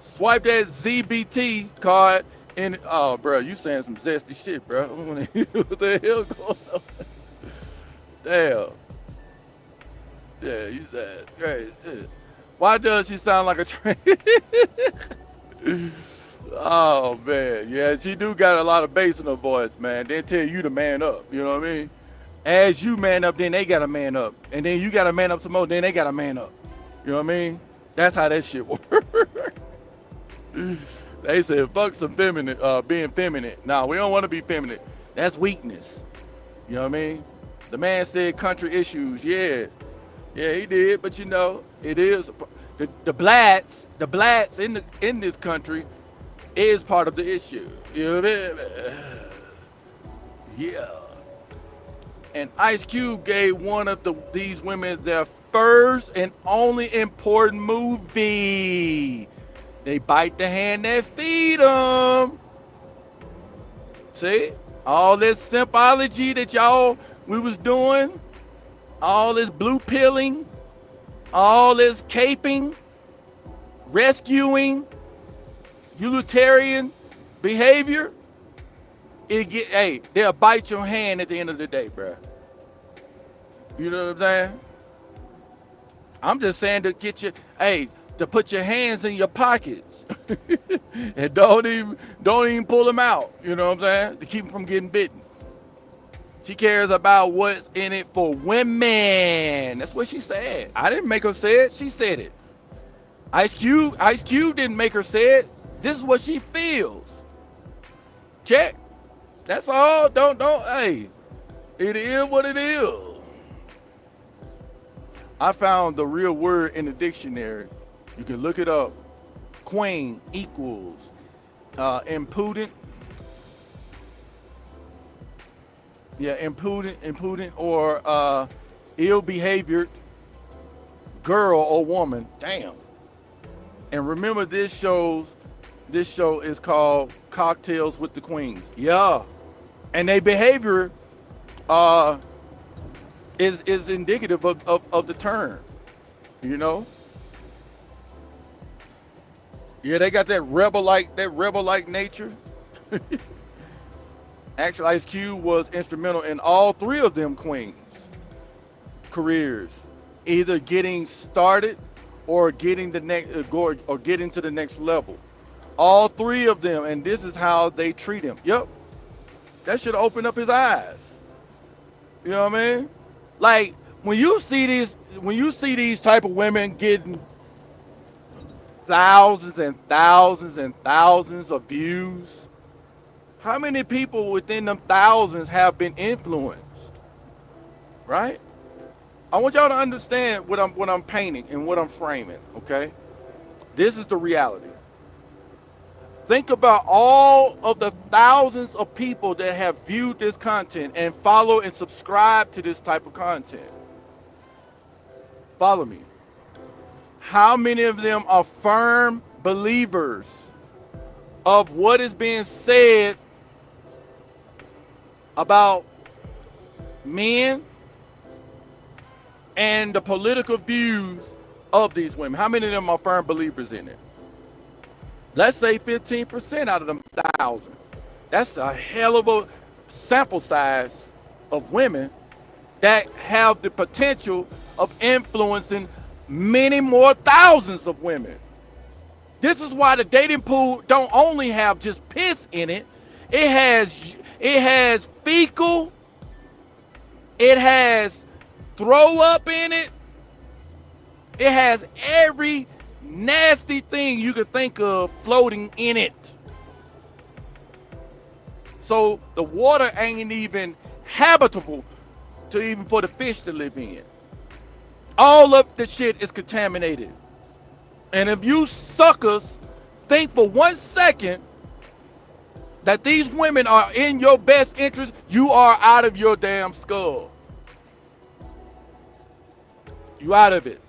Swipe that ZBT card and, oh, bro, you saying some zesty shit, bro. What the hell going on? Damn. Yeah, you said, great. Why does she sound like a train? Oh man, yeah, she do got a lot of bass in her voice, man. They tell you to man up, you know what I mean? As you man up, then they gotta man up, and then you gotta man up some more, then they gotta man up. You know what I mean? That's how that shit works. They said fuck some feminine, being feminine. Nah, we don't want to be feminine. That's weakness. You know what I mean? The man said country issues. Yeah, yeah, he did. But you know, it is the blacks in this country is part of the issue. You know what I mean? Yeah. And Ice Cube gave one of these women their first and only important movie. They bite the hand that feed them. See? All this symbology that we was doing, all this blue pilling, all this caping, rescuing, utilitarian behavior, hey, they'll bite your hand at the end of the day, bro. You know what I'm saying? I'm just saying to get you, hey, to put your hands in your pockets and don't even pull them out. You know what I'm saying? To keep them from getting bitten. She cares about what's in it for women. That's what she said. I didn't make her say it. She said it. Ice Cube didn't make her say it. This is what she feels. Check. That's all. Don't. Hey, it is what it is. I found the real word in the dictionary. You can look it up. Queen equals impudent. Yeah, impudent or ill-behaved girl or woman. Damn. And remember, this show is called Cocktails with the Queens. Yeah. And their behavior is indicative of the term. You know? Yeah, they got that rebel-like nature. Actually, Ice Cube was instrumental in all three of them queens' careers, either getting started or getting the next or getting to the next level. All three of them, and this is how they treat him. Yep, that should open up his eyes. You know what I mean? Like when you see these type of women getting thousands and thousands and thousands of views, how many people within them thousands have been influenced? Right? I want y'all to understand what I'm painting and what I'm framing, okay? This is the reality. Think about all of the thousands of people that have viewed this content and follow and subscribe to this type of content. Follow me. How many of them are firm believers of what is being said about men and the political views of these women? How many of them are firm believers in it? Let's say 15% out of them 1,000. That's a hell of a sample size of women that have the potential of influencing many more thousands of women. This is why the dating pool don't only have just piss in it. It has fecal. It has throw up in it. It has every nasty thing you could think of floating in it. So the water ain't even habitable to even for the fish to live in. All of the shit is contaminated. And if you suckers think for 1 second that these women are in your best interest, you are out of your damn skull. You out of it.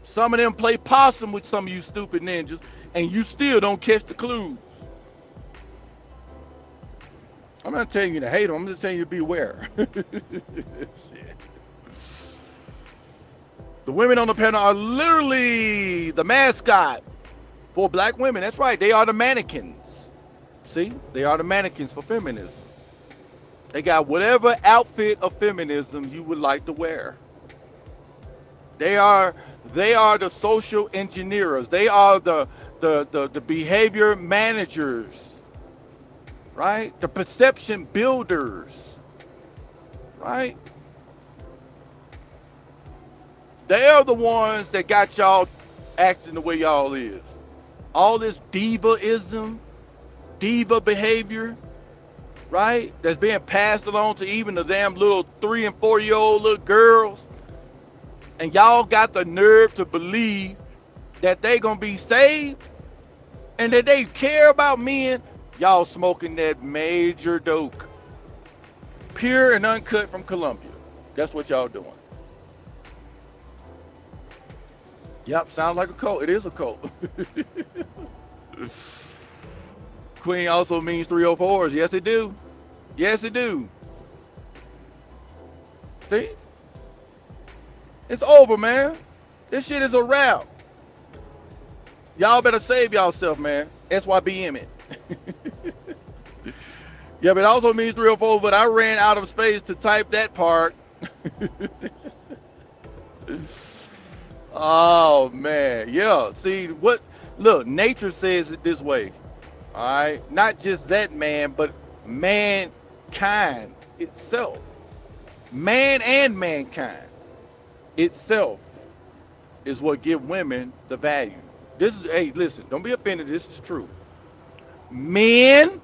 Some of them play possum with some of you stupid ninjas, and you still don't catch the clues. I'm not telling you to hate them. I'm just telling you to beware. Shit. The women on the panel are literally the mascot for black women. That's right. They are the mannequins. See? They are the mannequins for feminism. They got whatever outfit of feminism you would like to wear. They are the social engineers. They are the behavior managers. Right? The perception builders. Right? They are the ones that got y'all acting the way y'all is. All this diva-ism, diva behavior, right? That's being passed along to even the damn little 3 and 4-year-old little girls. And y'all got the nerve to believe that they gonna be saved and that they care about men. Y'all smoking that major dope. Pure and uncut from Colombia. That's what y'all doing. Yep, sounds like a cult. It is a cult. Queen also means 304s. Yes, it do. Yes, it do. See? It's over, man. This shit is a wrap. Y'all better save y'allself, man. SYBM it. Yeah, but it also means 304, but I ran out of space to type that part. Oh, man. Yeah. See, look, nature says it this way. All right? Not just that man, but mankind itself. Man and mankind itself is what give women the value. Hey, listen, don't be offended. This is true. Men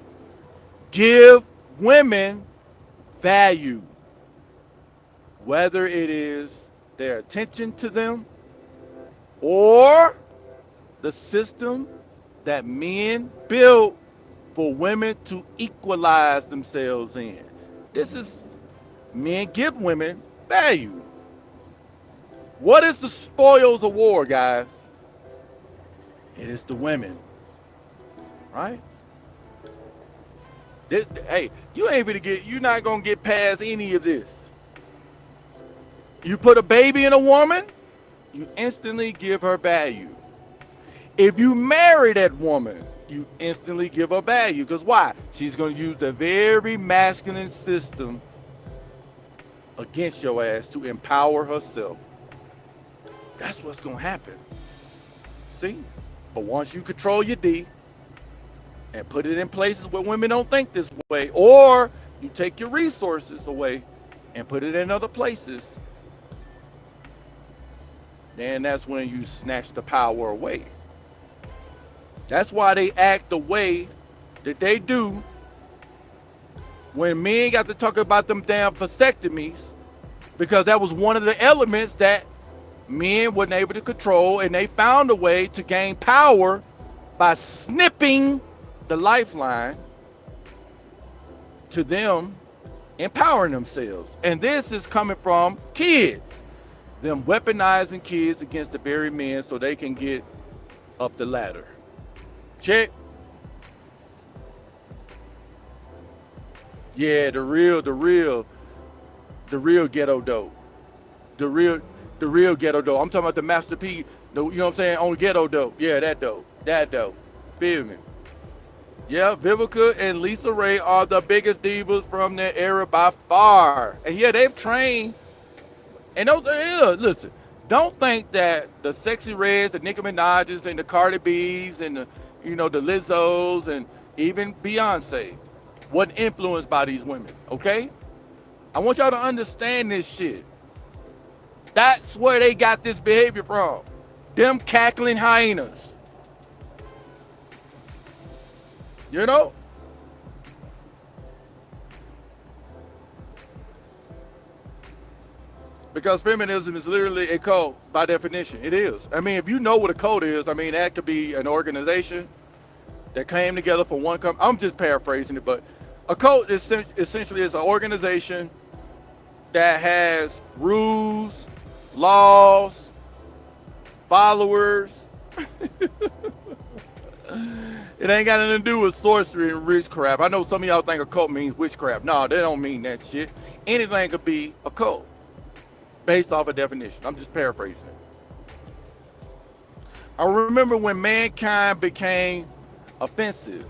give women value, whether it is their attention to them or the system that men build for women to equalize themselves in. Men give women value. What is the spoils of war, guys? It is the women, right? Hey, you're not gonna get past any of this. You put a baby in a woman, you instantly give her value. If you marry that woman, you instantly give her value. Because why? She's gonna use the very masculine system against your ass to empower herself. That's what's gonna happen. See? But once you control your D and put it in places where women don't think this way, or you take your resources away and put it in other places, then that's when you snatch the power away. That's why they act the way that they do when men got to talk about them damn vasectomies, because that was one of the elements that men weren't able to control, and they found a way to gain power by snipping the lifeline to them empowering themselves. And this is coming from kids, them weaponizing kids against the very men so they can get up the ladder. Check. Yeah, the real ghetto dope. The real ghetto dope. I'm talking about the Master P, you know what I'm saying, on ghetto dope. Yeah, that dope. Feel me? Yeah, Vivica and Lisa Ray are the biggest divas from their era by far. And yeah, they've trained. And listen, don't think that the Sexy Reds, the Nicki Minaj's, and the Cardi B's, and the Lizzos, and even Beyonce wasn't influenced by these women, okay? I want y'all to understand this shit. That's where they got this behavior from. Them cackling hyenas. You know? Because feminism is literally a cult by definition. It is. I mean, if you know what a cult is, I mean, that could be an organization that came together for one company. I'm just paraphrasing it, but a cult is essentially is an organization that has rules, laws, followers. It ain't got nothing to do with sorcery and witchcraft. I know some of y'all think a cult means witchcraft. No, they don't mean that shit. Anything could be a cult based off a definition. I'm just paraphrasing it. I remember when mankind became offensive,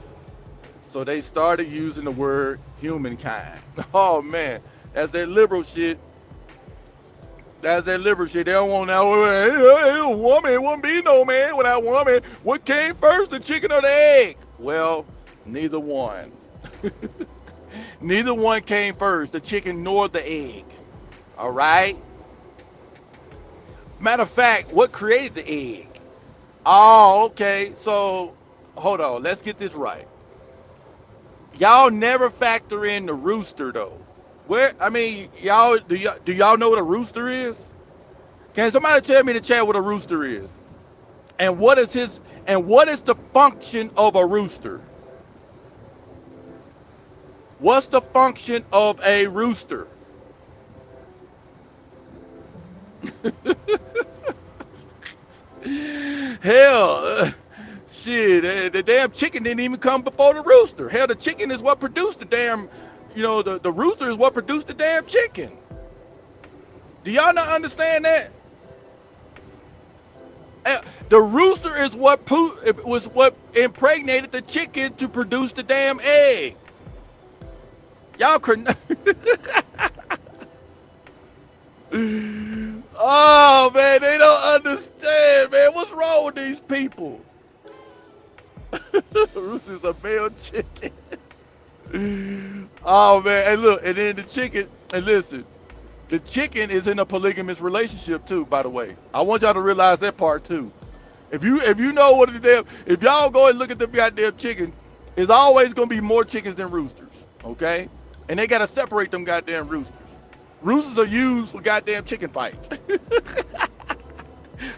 so they started using the word humankind. Oh man, that's that liberal shit. That's that liberal shit. They don't want no hey, woman. It wouldn't be no man without woman. What came first, the chicken or the egg? Well, neither one. Neither one came first, the chicken nor the egg. All right. Matter of fact, what created the egg? Oh, okay. So, hold on. Let's get this right. Y'all never factor in the rooster though. Where? I mean, y'all know what a rooster is? Can somebody tell me in the chat what a rooster is? And what is his? And what is the function of a rooster? What's the function of a rooster? Hell, shit, the damn chicken didn't even come before the rooster. Hell, the chicken is what produced the damn, the rooster is what produced the damn chicken. Do y'all not understand that? The rooster is what was what impregnated the chicken to produce the damn egg. Y'all could. Oh man, they don't understand, man. What's wrong with these people? Rooster's a male chicken. Oh man, and look, and then the chicken, and listen, the chicken is in a polygamous relationship too, by the way. I want y'all to realize that part too. If you know what the damn, if y'all go and look at the goddamn chicken, there's always gonna be more chickens than roosters, okay? And they gotta separate them goddamn roosters. Roosters are used for goddamn chicken fights.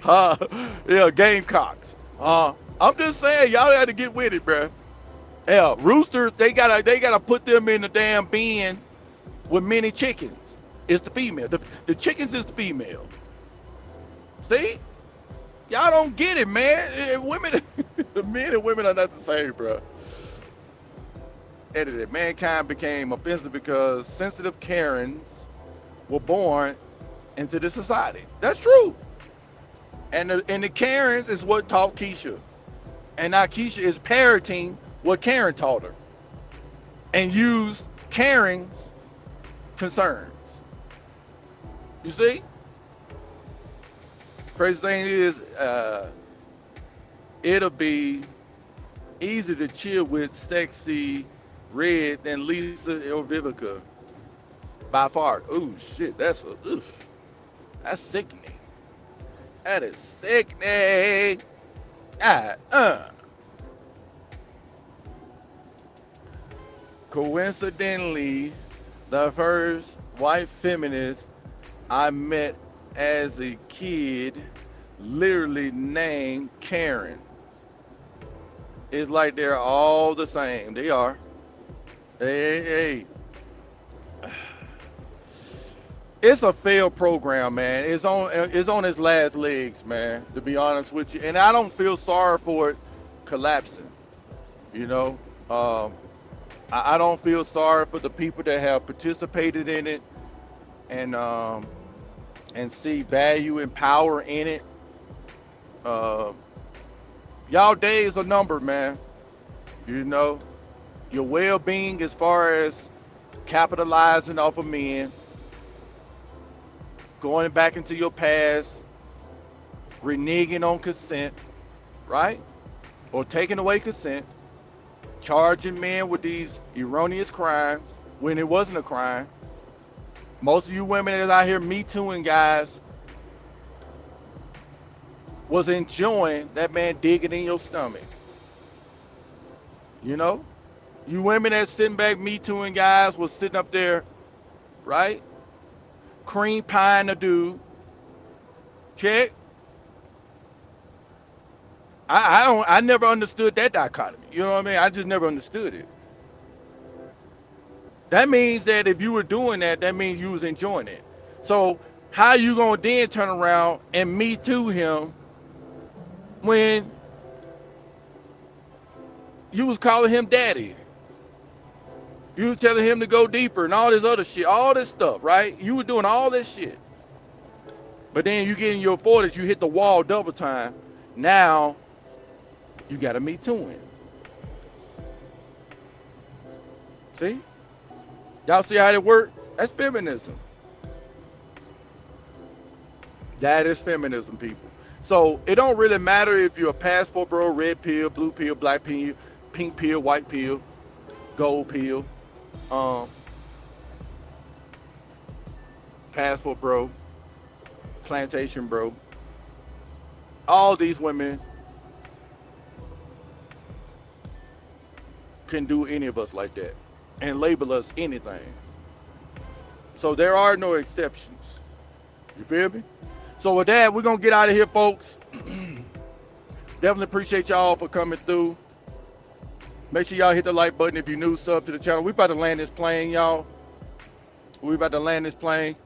Yeah, gamecocks. I'm just saying, y'all had to get with it, bruh. Yeah, roosters, they gotta put them in the damn bin with many chickens. It's the female. The chickens is the female. See? Y'all don't get it, man. Women, men and women are not the same, bro. Edited. Mankind became offensive because sensitive Karens were born into the society. That's true. And the Karens is what taught Keisha. And now Keisha is parroting what Karen taught her. And used Karen's concerns. You see? Crazy thing is, it'll be easier to chill with sexy red than Lisa or Vivica. By far. Ooh, shit, that's sickening. That is sickening. Coincidentally, the first white feminist I met as a kid literally named Karen. It's like they're all the same. They are. Hey. It's a failed program, man. It's on its last legs, man, to be honest with you. And I don't feel sorry for it collapsing. You know? I don't feel sorry for the people that have participated in it and see value and power in it. Y'all days are numbered, man. You know, your well-being as far as capitalizing off of men, going back into your past, reneging on consent, right? Or taking away consent, charging men with these erroneous crimes when it wasn't a crime. Most of you women that out here Me Tooing guys was enjoying that man digging in your stomach. You know? You women that sitting back Me Tooing guys was sitting up there, right? cream pie in a dude. Check. I never understood that dichotomy. You know what I mean? I just never understood it. That means that if you were doing that, that means you was enjoying it. So how you gonna then turn around and me too him when you was calling him daddy? You was telling him to go deeper and all this other shit, all this stuff, right? You were doing all this shit. But then you get in your 40s, you hit the wall double time. Now you gotta me too him. See? Y'all see how it work? That's feminism. That is feminism, people. So it don't really matter if you're a passport bro, red pill, blue pill, black pill, pink pill, white pill, gold pill, passport bro, plantation bro. All these women can do any of us like that and label us anything. So there are no exceptions. You feel me? So with that, we're gonna get out of here, folks. Definitely appreciate y'all for coming through. Make sure y'all hit the like button if you're new, sub to the channel. We about to land this plane, y'all. We about to land this plane.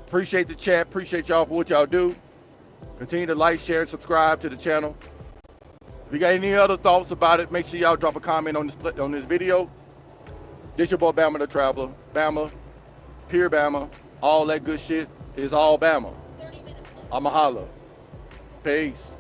Appreciate the chat. Appreciate y'all for what y'all do. Continue to like, share, and subscribe to the channel. If you got any other thoughts about it, make sure y'all drop a comment on this video. This your boy Bama the Traveler. Bama, pure Bama, all that good shit is all Bama. I'ma holla. Peace.